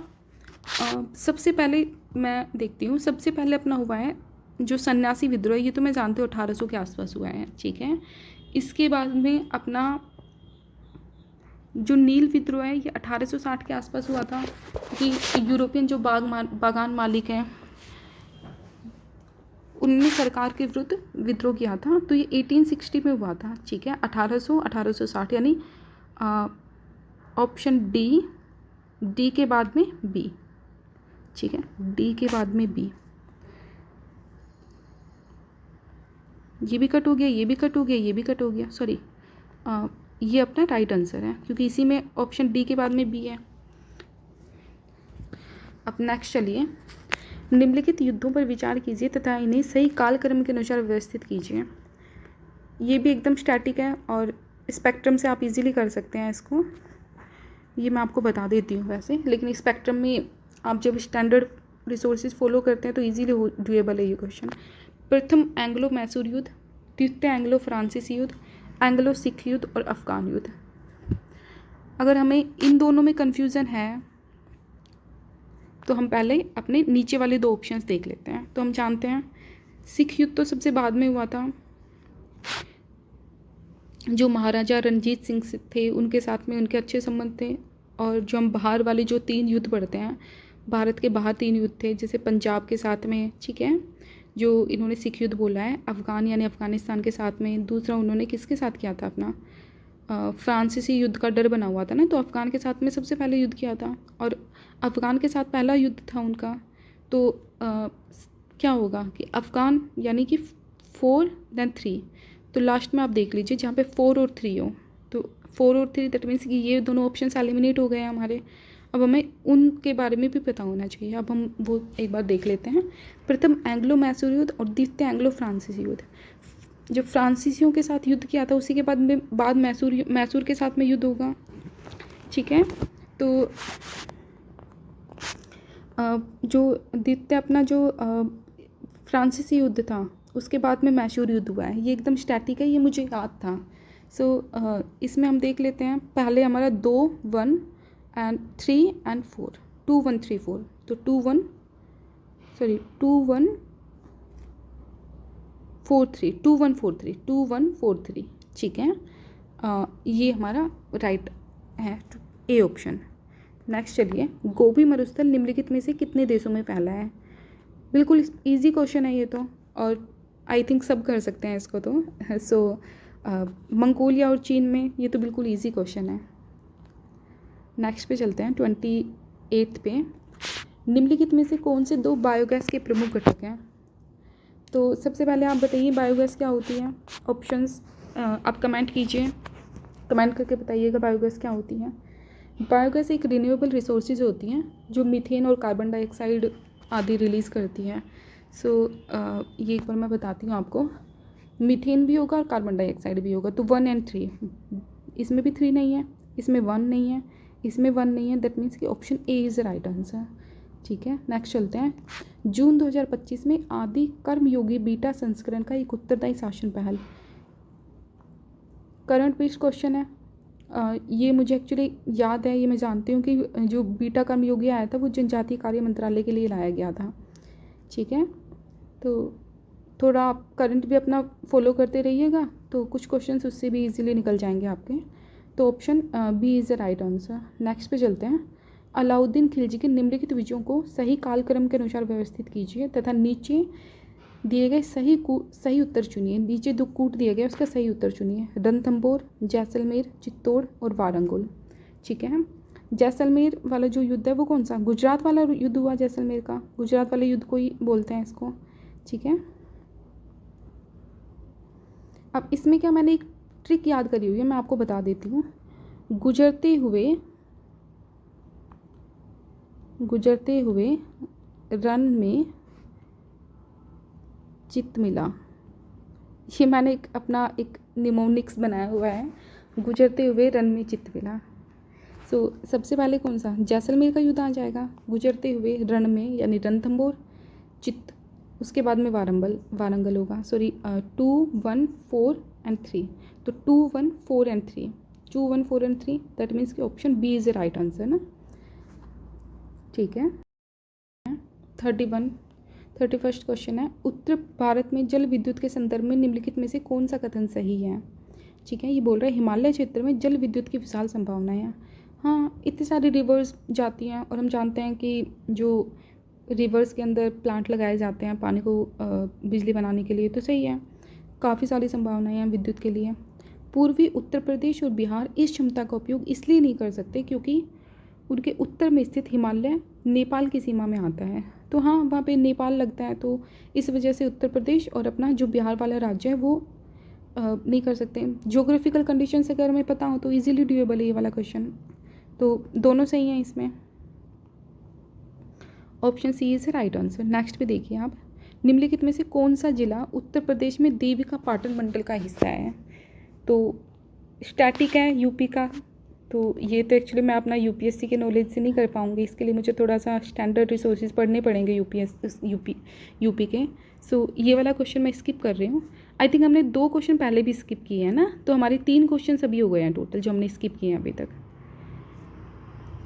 सबसे पहले मैं देखती हूँ, सबसे पहले अपना हुआ है जो सन्यासी विद्रोह, ये तो मैं जानती हूँ 1800 के आसपास हुआ है, ठीक है। इसके बाद में अपना जो नील विद्रोह है ये 1860 के आसपास हुआ था, कि यूरोपियन जो बागान मालिक हैं उनने सरकार के विरुद्ध विद्रोह किया था, तो ये 1860 में हुआ था, ठीक है। 1860 यानी ऑप्शन डी के बाद में बी, ठीक है, डी के बाद में बी। ये भी कट हो गया, ये भी कट हो गया, ये भी कट हो गया, सॉरी ये अपना राइट आंसर है, क्योंकि इसी में ऑप्शन डी के बाद में बी है। अब नेक्स्ट चलिए, निम्नलिखित युद्धों पर विचार कीजिए तथा इन्हें सही कालक्रम के अनुसार व्यवस्थित कीजिए। ये भी एकदम स्टैटिक है और स्पेक्ट्रम से आप इजीली कर सकते हैं इसको, ये मैं आपको बता देती हूँ वैसे, लेकिन स्पेक्ट्रम में आप जब स्टैंडर्ड रिसोर्सेज फॉलो करते हैं तो इजीली डुएबल है ये क्वेश्चन। प्रथम एंग्लो मैसूर युद्ध, द्वितीय एंग्लो फ्रांसीसी युद्ध, एंग्लो सिख युद्ध और अफगान युद्ध। अगर हमें इन दोनों में कन्फ्यूज़न है तो हम पहले अपने नीचे वाले दो ऑप्शंस देख लेते हैं। तो हम जानते हैं सिख युद्ध तो सबसे बाद में हुआ था, जो महाराजा रणजीत सिंह थे उनके साथ में उनके अच्छे संबंध थे। और जो हम बाहर वाले जो 3 युद्ध पढ़ते हैं, भारत के बाहर 3 युद्ध थे, जैसे पंजाब के साथ में, ठीक है, जो इन्होंने सिख युद्ध बोला है, अफ़गान यानी अफ़गानिस्तान के साथ में, दूसरा उन्होंने किसके साथ किया था अपना फ्रांसीसी युद्ध का डर बना हुआ था ना, तो अफ़गान के साथ में सबसे पहले युद्ध किया था, और अफ़गान के साथ पहला युद्ध था उनका। तो क्या होगा कि अफ़गान यानी कि 4 then 3, तो लास्ट में आप देख लीजिए जहाँ पे 4 और 3 हो, तो 4 और 3 दैट मीन्स कि ये दोनों ऑप्शन एलिमिनेट हो गए हैं हमारे। अब हमें उनके बारे में भी पता होना चाहिए, अब हम वो एक बार देख लेते हैं। प्रथम एंग्लो मैसूर युद्ध और द्वितीय एंग्लो फ्रांसीसी युद्ध। जो फ्रांसीसियों के साथ युद्ध किया था उसी के बाद मैसूर के साथ में युद्ध होगा, ठीक है। तो जो द्वितीय अपना जो फ्रांसीसी युद्ध था उसके बाद में मैसूर युद्ध हुआ है, ये एकदम स्टैटिक है, ये मुझे याद था। इसमें हम देख लेते हैं, पहले हमारा 2 1 and 3 and 4, 2 1 3 4, तो 2 1 4 3, 2 1 4 3, 2 1 4 3, ठीक है। ये हमारा राइट है, ए ऑप्शन। नेक्स्ट चलिए, गोबी मरुस्थल निम्नलिखित में से कितने देशों में फैला है। बिल्कुल इजी क्वेश्चन है ये तो, और आई थिंक सब कर सकते हैं इसको तो। मंगोलिया और चीन में, ये तो बिल्कुल इजी क्वेश्चन है। नेक्स्ट पे चलते हैं 28 पे, निम्नलिखित में से कौन से 2 बायोगैस के प्रमुख घटक हैं। तो सबसे पहले आप बताइए बायोगैस क्या होती है। ऑप्शंस आप कमेंट कीजिए, कमेंट करके बताइएगा बायोगैस क्या होती है। बायोगैस एक रिन्यूएबल रिसोर्सेज होती हैं जो मीथेन और कार्बन डाइऑक्साइड आदि रिलीज़ करती हैं। ये एक बार मैं बताती हूँ आपको, मीथेन भी होगा और कार्बन डाइऑक्साइड भी होगा, तो 1 and 3, इसमें भी 3 नहीं है, इसमें 1 नहीं है, इसमें 1 नहीं है, दैट मीन्स कि option A is the right answer, ठीक है। नेक्स्ट चलते हैं, जून 2025 में आदि कर्मयोगी बीटा संस्करण का एक उत्तरदायी शासन पहल। करंट बेस्ड क्वेश्चन है, ये मुझे एक्चुअली याद है, ये मैं जानती हूँ कि जो बीटा कर्मयोगी आया था वो जनजातीय कार्य मंत्रालय के लिए लाया गया था, ठीक है। तो थोड़ा आप करंट भी अपना फॉलो करते रहिएगा, तो कुछ क्वेश्चंस उससे भी इजीली निकल जाएंगे आपके। तो option B is the right answer. Next पे चलते हैं, अलाउद्दीन खिलजी के निम्नलिखित विजयों को सही कालक्रम के अनुसार व्यवस्थित कीजिए तथा नीचे दिए गए सही उत्तर चुनिए। नीचे 2 कूट दिए गए, उसका सही उत्तर चुनिए। रणथंभौर, जैसलमेर, चित्तौड़ और वारंगल, ठीक है। जैसलमेर वाला जो युद्ध है वो कौन सा, गुजरात वाला युद्ध हुआ जैसलमेर का, गुजरात वाले युद्ध को ही बोलते हैं इसको, ठीक है। अब इसमें क्या, मैंने एक ट्रिक याद करी हुई है, मैं आपको बता देती हूँ। गुजरते हुए रन में चित्त मिला, ये मैंने अपना एक निमोनिक्स बनाया हुआ है, गुजरते हुए रन में चित्त मिला। सबसे पहले कौन सा, जैसलमेर का युद्ध आ जाएगा, गुजरते हुए रण में यानी रणथंभौर, चित्त, उसके बाद में वारंगल होगा। 2 1 4 and 3, तो 2 1 4 and 3, 2 1 4 and 3, दैट मीन्स कि option B is the right answer ना, ठीक है। 31 31 क्वेश्चन है, उत्तर भारत में जल विद्युत के संदर्भ में निम्नलिखित में से कौन सा कथन सही है। ठीक है, ये बोल रहा है हिमालय क्षेत्र में जल विद्युत की विशाल संभावनाएं हैं। हाँ, इतनी सारी रिवर्स जाती हैं और हम जानते हैं कि जो रिवर्स के अंदर प्लांट लगाए जाते हैं पानी को बिजली बनाने के लिए, तो सही है, काफ़ी सारी संभावनाएं हैं विद्युत के लिए। पूर्वी उत्तर प्रदेश और बिहार इस क्षमता का उपयोग इसलिए नहीं कर सकते क्योंकि उनके उत्तर में स्थित हिमालय नेपाल की सीमा में आता है। तो हाँ, वहाँ पे नेपाल लगता है, तो इस वजह से उत्तर प्रदेश और अपना जो बिहार वाला राज्य है वो नहीं कर सकते। ज्योग्राफिकल कंडीशन से अगर हमें पता हो तो इजीली ड्यूएबल है ये वाला क्वेश्चन, तो दोनों सही हैं इसमें। Option C is right answer. Next पे देखिए आप, निम्नलिखित में से कौन सा जिला उत्तर प्रदेश में देविका पाटन मंडल का हिस्सा है। तो स्टैटिक है यूपी का, तो ये तो एक्चुअली मैं अपना यूपीएससी के नॉलेज से नहीं कर पाऊँगी, इसके लिए मुझे थोड़ा सा स्टैंडर्ड रिसोर्सेज पढ़ने पड़ेंगे यूपी के। सो ये वाला क्वेश्चन मैं स्किप कर रही हूँ। आई थिंक हमने 2 क्वेश्चन पहले भी स्किप किए हैं ना, तो हमारे 3 क्वेश्चन अभी हो गए हैं टोटल जो हमने स्किप किए हैं अभी तक।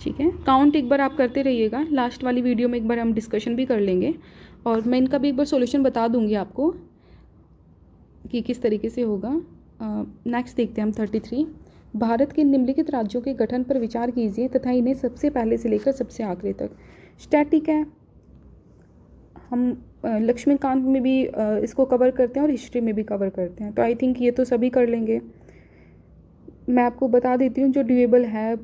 ठीक है, काउंट एक बार आप करते रहिएगा, लास्ट वाली वीडियो में एक बार हम डिस्कशन भी कर लेंगे और मैं इनका भी एक बार सॉल्यूशन बता दूंगी आपको कि किस तरीके से होगा। नेक्स्ट देखते हैं हम 33। भारत के निम्नलिखित राज्यों के गठन पर विचार कीजिए तथा इन्हें सबसे पहले से लेकर सबसे आखिरी तक। स्टैटिक है, हम लक्ष्मीकांत में भी इसको कवर करते हैं और हिस्ट्री में भी कवर करते हैं, तो आई थिंक ये तो सभी कर लेंगे। मैं आपको बता देती हूँ जो ड्यूएबल है,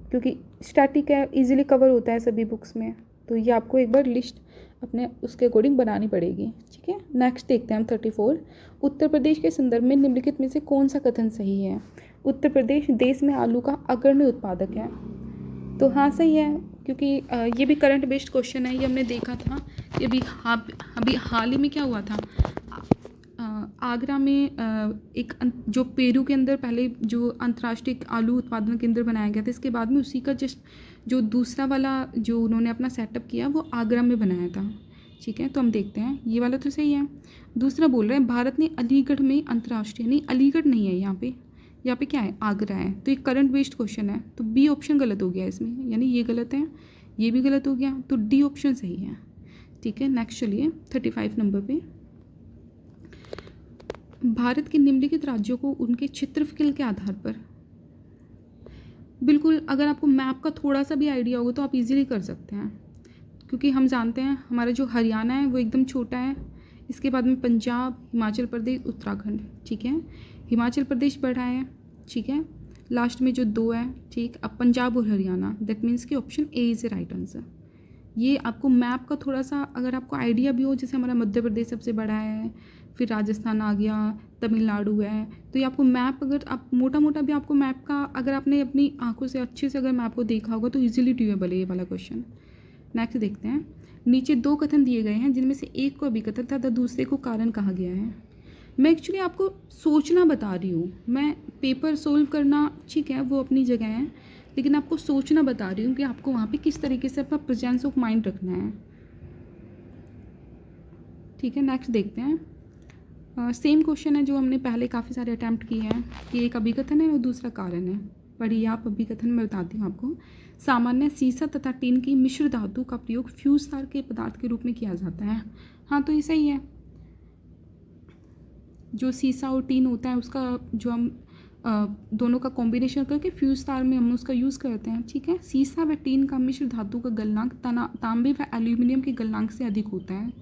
क्योंकि स्टैटिक है इजीली कवर होता है सभी बुक्स में, तो ये आपको एक बार लिस्ट अपने उसके अकॉर्डिंग बनानी पड़ेगी। ठीक है, नेक्स्ट देखते हैं हम 34। उत्तर प्रदेश के संदर्भ में निम्नलिखित में से कौन सा कथन सही है। उत्तर प्रदेश देश में आलू का अग्रणी उत्पादक है, तो हाँ सही है, क्योंकि ये भी करंट बेस्ड क्वेश्चन है, ये हमने देखा था। ये भी अभी हाल ही में क्या हुआ था, आगरा में एक जो पेरू के अंदर पहले जो अंतर्राष्ट्रीय आलू उत्पादन केंद्र बनाया गया था, इसके बाद में उसी का जस्ट जो दूसरा वाला जो उन्होंने अपना सेटअप किया वो आगरा में बनाया था। ठीक है, तो हम देखते हैं, ये वाला तो सही है। दूसरा बोल रहे हैं भारत ने अलीगढ़ में अंतर्राष्ट्रीय, नहीं अलीगढ़ नहीं है यहाँ पे क्या है, आगरा है, तो एक करंट बेस्ड क्वेश्चन है, तो बी ऑप्शन गलत हो गया इसमें, यानी ये गलत है, ये भी गलत हो गया, तो डी ऑप्शन सही है। ठीक है, नेक्स्ट चलिए 35 नंबर पे। भारत के निम्नलिखित राज्यों को उनके क्षेत्रफल के आधार पर, बिल्कुल अगर आपको मैप का थोड़ा सा भी आइडिया होगा तो आप इजीली कर सकते हैं, क्योंकि हम जानते हैं हमारा जो हरियाणा है वो एकदम छोटा है, इसके बाद में पंजाब, हिमाचल प्रदेश, उत्तराखंड। ठीक है, हिमाचल प्रदेश बड़ा है, ठीक है, लास्ट में जो 2 है, ठीक, अब पंजाब और हरियाणा, दैट मीन्स कि option A is a right answer. ये आपको मैप का थोड़ा सा अगर आपको आइडिया भी हो, जैसे हमारा मध्य प्रदेश सबसे बड़ा है, फिर राजस्थान आ गया, तमिलनाडु है, तो ये आपको मैप अगर आप मोटा मोटा भी आपको मैप का अगर आपने अपनी आंखों से अच्छे से अगर मैप को देखा होगा तो इजीली ड्यूएबल है ये वाला क्वेश्चन। नेक्स्ट देखते हैं, नीचे 2 कथन दिए गए हैं जिनमें से एक को अभिकथन तथा दूसरे को कारण कहा गया है। मैं एक्चुअली आपको सोचना बता रही हूँ, मैं पेपर सोल्व करना ठीक है वो अपनी जगह है, लेकिन आपको सोचना बता रही हूँ कि आपको वहाँ पे किस तरीके से अपना प्रेजेंस ऑफ माइंड रखना है। ठीक है, नेक्स्ट देखते हैं, सेम क्वेश्चन है जो हमने पहले काफ़ी सारे अटैम्प्ट किए हैं कि एक अभिकथन है और दूसरा कारण है। पढ़िए आप अभिकथन में बताती हूँ आपको। सामान्य सीसा तथा टीन की मिश्र धातु का प्रयोग फ्यूज तार के पदार्थ के रूप में किया जाता है। हाँ, तो ये सही है, जो सीसा और टीन होता है उसका जो हम दोनों का कॉम्बिनेशन करके फ्यूज तार में हम उसका यूज़ करते हैं। ठीक है, सीसा व टीन का मिश्र धातु का गलनांक तांबे व एल्यूमिनियम के गलनांक से अधिक होता है।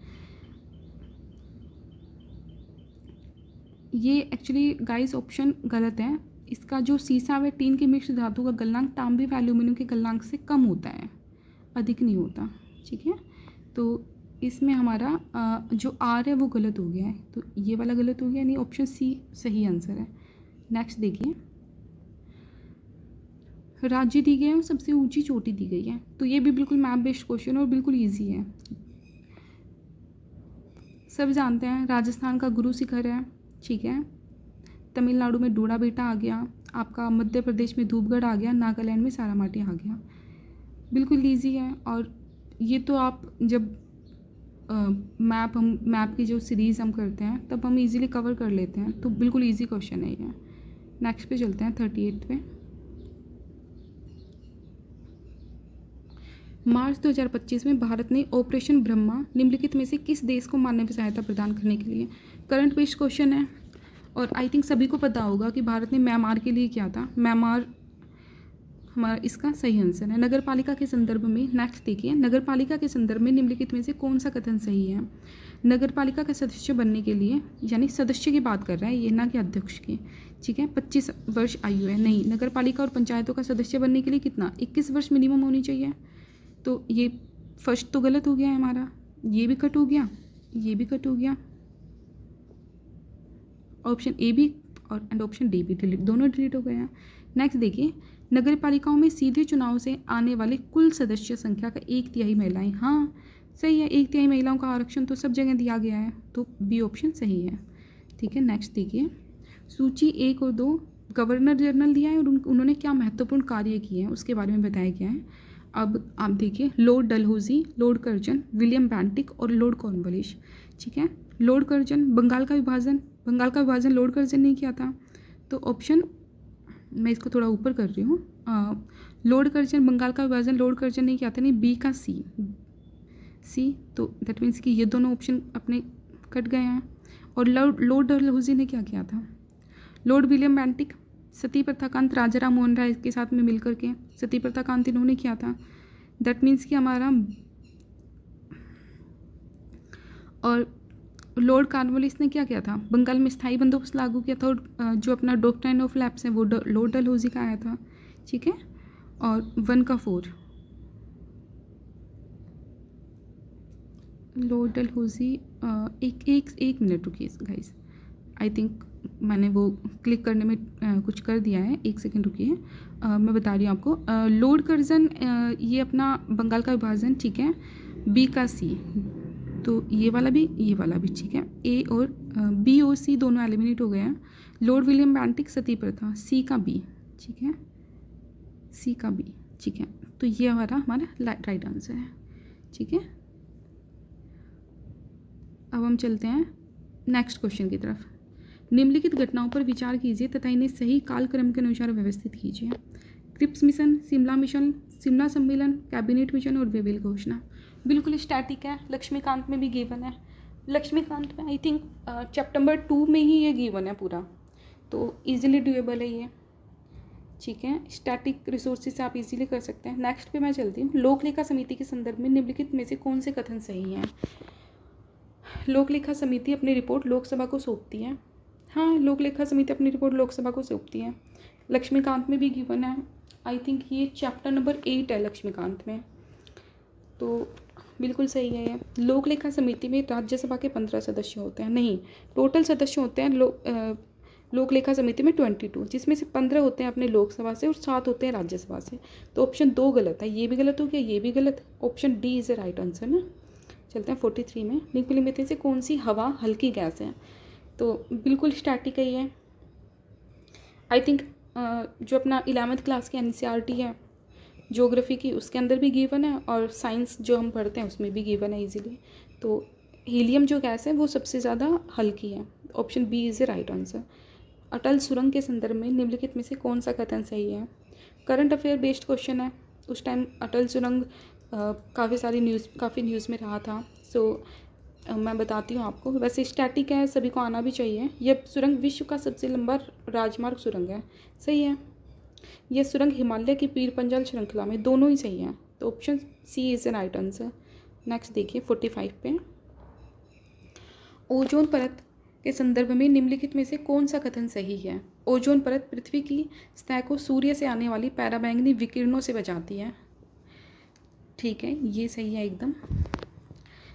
ये एक्चुअली गाइस ऑप्शन गलत है, इसका जो सीसा व टीन के मिश्र धातु का गलनांक तांबे व एल्यूमिनियम के गलनांक से कम होता है, अधिक नहीं होता। ठीक है, तो इसमें हमारा जो आर है वो गलत हो गया है, तो ये वाला गलत हो गया, नहीं ऑप्शन सी सही आंसर है। नेक्स्ट देखिए, राज्य दी गए हैं और सबसे ऊंची चोटी दी गई है, तो ये भी बिल्कुल मैप बेस्ड क्वेश्चन और बिल्कुल ईजी है। सब जानते हैं राजस्थान का गुरु शिखर है, ठीक है, तमिलनाडु में डोडा बेटा आ गया, आपका मध्य प्रदेश में धूपगढ़ आ गया, नागालैंड में सारामाटी आ गया, बिल्कुल ईजी है। और ये तो आप जब मैप की जो सीरीज़ हम करते हैं तब हम इजीली कवर कर लेते हैं, तो बिल्कुल इजी क्वेश्चन है ये। नेक्स्ट पे चलते हैं 38 पे। मार्च 2025 में भारत ने ऑपरेशन ब्रह्मा निम्नलिखित में से किस देश को मानवीय सहायता प्रदान करने के लिए, करंट बेस्ड क्वेश्चन है और आई थिंक सभी को पता होगा कि भारत ने म्यांमार के लिए किया था। म्यांमार हमारा इसका सही आंसर है। नगर पालिका के संदर्भ में नेक्स्ट देखिए, नगर पालिका के संदर्भ में निम्नलिखित में से कौन सा कथन सही है। नगर पालिका का सदस्य बनने के लिए, यानी सदस्य की बात कर रहा है ये, ना कि अध्यक्ष की, ठीक है, 25 वर्ष आयु है। नहीं, नगर पालिका और पंचायतों का सदस्य बनने के लिए कितना, 21 वर्ष मिनिमम होनी चाहिए। तो ये फर्स्ट तो गलत हो गया है हमारा, ये भी कट हो गया, ये भी कट हो गया, ऑप्शन ए भी और एंड ऑप्शन डी भी डिलीट, दोनों डिलीट हो गए हैं। नेक्स्ट देखिए, नगर पालिकाओं में सीधे चुनाव से आने वाले कुल सदस्य संख्या का 1/3 महिलाएं। हाँ सही है, 1/3 महिलाओं का आरक्षण तो सब जगह दिया गया है, तो बी ऑप्शन सही है। ठीक है, नेक्स्ट देखिए, सूची 1 और 2 गवर्नर जनरल दिया है और उन्होंने क्या महत्वपूर्ण कार्य किए हैं उसके बारे में बताया गया है। अब आप देखिए, Lord Dalhousie, Lord Curzon, William Bentinck और लॉर्ड कॉर्नवालिस। ठीक है, लॉर्ड कर्जन, बंगाल का विभाजन लॉर्ड कर्जन ने किया था, तो ऑप्शन, मैं इसको थोड़ा ऊपर कर रही हूँ, लॉर्ड कर्जन, बंगाल का विभाजन लॉर्ड कर्जन ने किया था, नहीं बी का सी, तो दैट मीन्स कि ये दोनों ऑप्शन अपने कट गए हैं। और लॉर्ड डलहौजी ने क्या किया था, लॉर्ड विलियम बेंटिक, सती प्रथाकांत राजा राम मोहन राय के साथ में मिलकर के सती प्रथाकांत इन्होंने किया था, दैट मीन्स कि हमारा, और लॉर्ड कॉर्नवालिस ने क्या किया था, बंगाल में स्थायी बंदोबस्त लागू किया था, और जो अपना डॉक्ट्राइन ऑफ लैप्स है वो लॉर्ड डलहौजी का आया था। ठीक है, और 1 का 4 लॉर्ड डलहौजी, एक मिनट रुकिए गाइस, आई थिंक मैंने वो क्लिक करने में कुछ कर दिया है, 1 सेकेंड रुकिए, मैं बता रही हूँ आपको। लॉर्ड कर्जन, ये अपना बंगाल का विभाजन, ठीक है, बी का सी, तो ये वाला भी ठीक है, ए और बी और सी दोनों एलिमिनेट हो गए हैं। लॉर्ड विलियम बेंटिक, सती प्रथा, सी का बी, ठीक है, सी का बी, ठीक है, तो ये हमारा राइट आंसर है। ठीक है, अब हम चलते हैं नेक्स्ट क्वेश्चन की तरफ। निम्नलिखित घटनाओं पर विचार कीजिए तथा इन्हें सही कालक्रम के अनुसार व्यवस्थित कीजिए। Cripps mission, Shimla mission, Shimla सम्मेलन, कैबिनेट मिशन और वेवेल घोषणा। बिल्कुल स्टैटिक है, लक्ष्मीकांत में भी गिवन है, लक्ष्मीकांत में आई थिंक चैप्टर नंबर 2 में ही ये गिवन है पूरा, तो इजीली डूएबल है ये। ठीक है, स्टैटिक रिसोर्सेज से आप इजीली कर सकते हैं। नेक्स्ट पे मैं चलती हूँ, लोक लेखा समिति के संदर्भ में निम्नलिखित में से कौन से कथन सही हैं। लोक लेखा समिति अपनी रिपोर्ट लोकसभा को सौंपती है। हाँ, लोक लेखा समिति अपनी रिपोर्ट लोकसभा को सौंपती है, लक्ष्मीकांत में भी गिवन है, आई थिंक ये चैप्टर नंबर 8 है लक्ष्मीकांत में, तो बिल्कुल सही है ये। लोक लेखा समिति में राज्यसभा के 15 सदस्य होते हैं, नहीं टोटल सदस्य होते हैं लोक लेखा समिति में 22, जिसमें से 15 होते हैं अपने लोकसभा से और 7 होते हैं राज्यसभा से, तो ऑप्शन 2 गलत है, ये भी गलत हो गया, ये भी गलत, option D is the right answer ना। चलते हैं 43 में, निम्नलिखित में से कौन सी हवा हल्की गैस है, तो बिल्कुल स्टैटिक है ये। आई थिंक जो अपना 11th क्लास की NCERT है ज्योग्राफी की, उसके अंदर भी गिवन है, और साइंस जो हम पढ़ते हैं उसमें भी गिवन है इजीली। तो हीलियम जो गैस है वो सबसे ज़्यादा हल्की है, option B is the right answer. Atal सुरंग के संदर्भ में निम्नलिखित में से कौन सा कथन सही है। करंट अफेयर बेस्ड क्वेश्चन है, उस टाइम अटल सुरंग काफ़ी न्यूज़ में रहा था, सो मैं बताती हूँ आपको। वैसे स्टैटिक है, सभी को आना भी चाहिए। यह सुरंग विश्व का सबसे लंबा राजमार्ग सुरंग है, सही है। यह सुरंग हिमालय की पीर पंजाल श्रृंखला में, दोनों ही सही हैं, तो option C is the right answer. Next देखिए 45 पे, ओजोन परत के संदर्भ में निम्नलिखित में से कौन सा कथन सही है। ओजोन परत पृथ्वी की सतह को सूर्य से आने वाली पैराबैंगनी विकिरणों से बचाती है। ठीक है, ये सही है एकदम,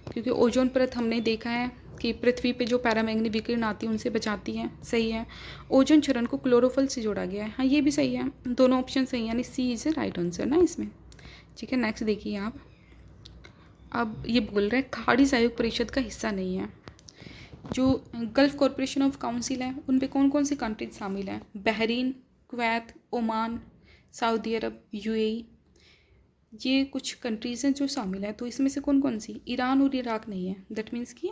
क्योंकि ओजोन परत हमने देखा है कि पृथ्वी पे जो पैरामैग्नी विकिरण आती है उनसे बचाती है, सही है। ओजोन क्षरण को क्लोरोफिल से जोड़ा गया है, हाँ ये भी सही है, दोनों ऑप्शन सही है, यानी सी इज़ राइट आंसर ना इसमें। ठीक है, नेक्स्ट देखिए आप, अब ये बोल रहे हैं खाड़ी सहयोग परिषद का हिस्सा नहीं है। जो गल्फ कॉरपोरेशन ऑफ काउंसिल है उन पे कौन कौन सी कंट्रीज शामिल हैं, बहरीन, कुवैत, ओमान, सऊदी अरब, UAE, ये कुछ कंट्रीज़ हैं जो शामिल है, तो इसमें से कौन कौन सी, ईरान और इराक नहीं है, दैट मीन्स कि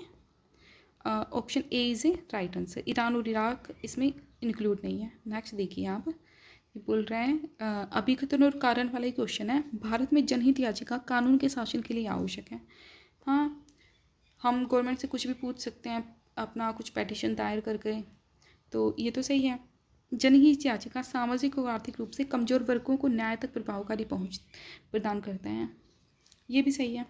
option A is a right answer, Iran और इराक इसमें इंक्लूड नहीं है। नेक्स्ट देखिए आप, ये बोल रहे हैं अभिकथन और कारण वाला ही क्वेश्चन है। भारत में जनहित याचिका कानून के शासन के लिए आवश्यक है। हाँ, हम गवर्नमेंट से कुछ भी पूछ सकते हैं अपना कुछ पेटिशन दायर करके, तो ये तो सही है। जनहित याचिका सामाजिक और आर्थिक रूप से कमजोर वर्गों को न्याय तक प्रभावकारी पहुंच प्रदान करते हैं, ये भी सही है।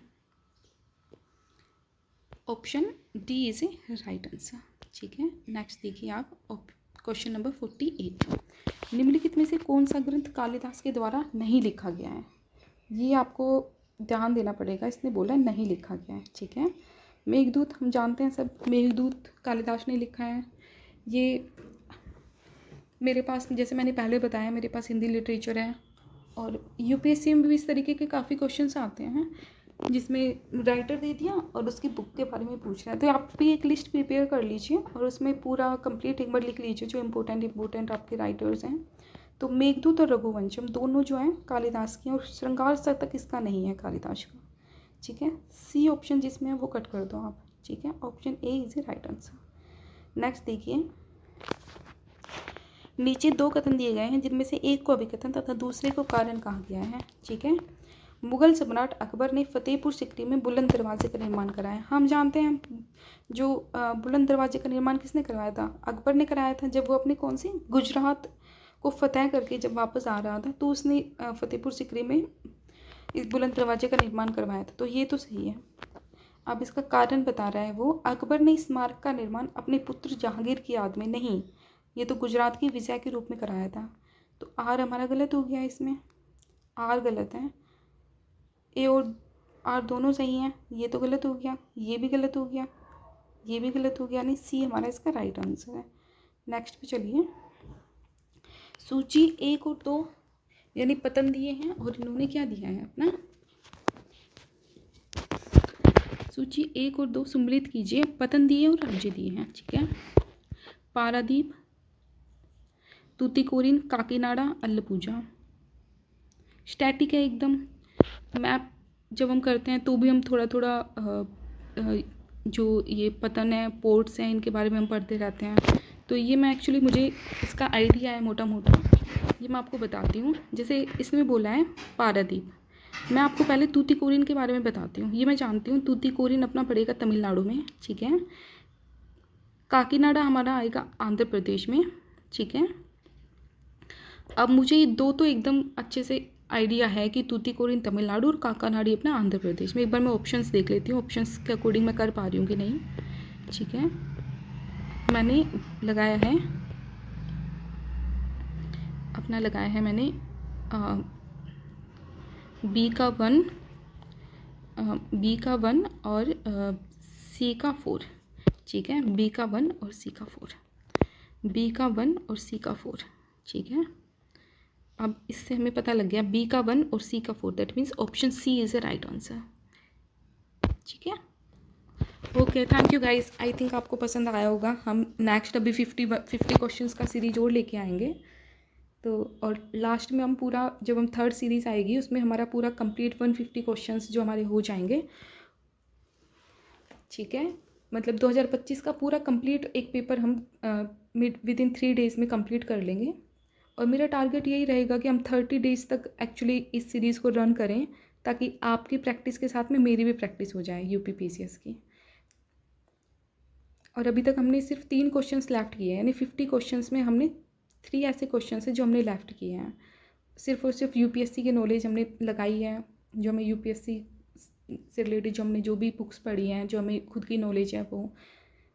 Option D is a right answer. ठीक है, नेक्स्ट देखिए आप क्वेश्चन नंबर 48। निम्नलिखित में से कौन सा ग्रंथ कालिदास के द्वारा नहीं लिखा गया है? ये आपको ध्यान देना पड़ेगा, इसने बोला नहीं लिखा गया है। ठीक है, मेघदूत हम जानते हैं सब, मेघदूत कालिदास ने लिखा है। ये मेरे पास, जैसे मैंने पहले बताया, मेरे पास हिंदी लिटरेचर है और यूपीएससी में भी इस तरीके के काफ़ी क्वेश्चंस आते हैं जिसमें राइटर दे दिया और उसकी बुक के बारे में पूछ रहा है। तो आप भी एक लिस्ट प्रिपेयर कर लीजिए और उसमें पूरा कंप्लीट एक बार लिख लीजिए जो इम्पोर्टेंट आपके राइटर्स हैं। तो मेघदूत और रघुवंशम दोनों जो हैं कालिदास की, और श्रृंगार शतक इसका नहीं है कालिदास का। ठीक है, सी ऑप्शन जिसमें है वो कट कर दो आप। ठीक है, option A is a right answer. Next देखिए, नीचे दो कथन दिए गए हैं जिनमें से एक को अभिकथन तथा दूसरे को कारण कहा गया है। ठीक है, मुगल सम्राट अकबर ने फतेहपुर सिकरी में बुलंद दरवाजे का निर्माण कराया। हम जानते हैं जो बुलंद दरवाजे का निर्माण किसने करवाया था? अकबर ने कराया था। जब वो अपने कौन सी गुजरात को फतेह करके जब वापस आ रहा था तो उसने फतेहपुर सिकरी में इस बुलंद दरवाजे का निर्माण करवाया था। तो ये तो सही है। अब इसका कारण बता रहा है वो, अकबर ने इस स्मारक का निर्माण अपने पुत्र जहांगीर की याद में नहीं, ये तो गुजरात की विजय के रूप में कराया था। तो आर हमारा गलत हो गया, इसमें आर गलत है। ए और आर दोनों सही हैं, ये तो गलत हो गया, ये भी गलत हो गया, ये भी गलत हो गया, यानी सी हमारा इसका राइट आंसर है। नेक्स्ट पे चलिए, सूची 1 और 2 यानी पतन दिए हैं और इन्होंने क्या दिया है अपना, सूची 1 और 2 सम्मिलित कीजिए। पतन दिए और राज्य दिए हैं। ठीक है, पारादीप, तूतीकोरिन, काकीनाडा, अल्लपूजा। स्टैटिक है एकदम। मैप जब हम करते हैं तो भी हम थोड़ा थोड़ा जो ये पतन है, पोर्ट्स हैं, इनके बारे में हम पढ़ते रहते हैं। तो ये मैं एक्चुअली, मुझे इसका आइडिया है मोटा मोटा, ये मैं आपको बताती हूँ। जैसे इसमें बोला है पारादीप, मैं आपको पहले तूतीकोरिन के बारे में बताती हूँ। ये मैं जानती हूँ, तूतीकोरिन अपना पड़ेगा तमिलनाडु में। ठीक है, काकीनाडा हमारा आएगा आंध्र प्रदेश में। ठीक है, अब मुझे ये दो तो एकदम अच्छे से आइडिया है कि तूतीकोरिन तमिलनाडु और काकानाडी अपना आंध्र प्रदेश में। एक बार मैं ऑप्शंस देख लेती हूँ, ऑप्शंस के अकॉर्डिंग मैं कर पा रही हूँ कि नहीं। ठीक है, मैंने लगाया है अपना, लगाया है मैंने बी का 1 और सी का 4। ठीक है, बी का 1 और सी का 4, बी का 1 और सी का 4। ठीक है, अब इससे हमें पता लग गया बी का 1 और सी का 4, that means option C is a right answer. ठीक है, okay, thank you guys. I think आपको पसंद आया होगा। हम नेक्स्ट अभी 50 क्वेश्चंस का सीरीज और लेके आएंगे। तो और लास्ट में हम पूरा, जब हम थर्ड सीरीज़ आएगी उसमें हमारा पूरा कंप्लीट 150 क्वेश्चंस जो हमारे हो जाएंगे। ठीक है, मतलब 2025 का पूरा कंप्लीट एक पेपर हम विद इन 3 डेज़ में कंप्लीट कर लेंगे। और मेरा टारगेट यही रहेगा कि हम 30 डेज़ तक एक्चुअली इस सीरीज़ को रन करें, ताकि आपकी प्रैक्टिस के साथ में मेरी भी प्रैक्टिस हो जाए यूपी पीसीएस की। और अभी तक हमने सिर्फ 3 क्वेश्चंस लेफ्ट किए हैं, यानी 50 क्वेश्चंस में हमने 3 ऐसे क्वेश्चंस हैं जो हमने लेफ्ट किए हैं। सिर्फ और सिर्फ यूपीएससी की नॉलेज हमने लगाई है, जो हमें यूपीएससी से रिलेटेड जो हमने जो भी बुक्स पढ़ी हैं, जो हमें खुद की नॉलेज है वो,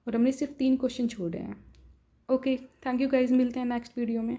और हमने सिर्फ 3 क्वेश्चन छोड़े हैं। ओके, थैंक यू गाइज, मिलते हैं नेक्स्ट वीडियो में।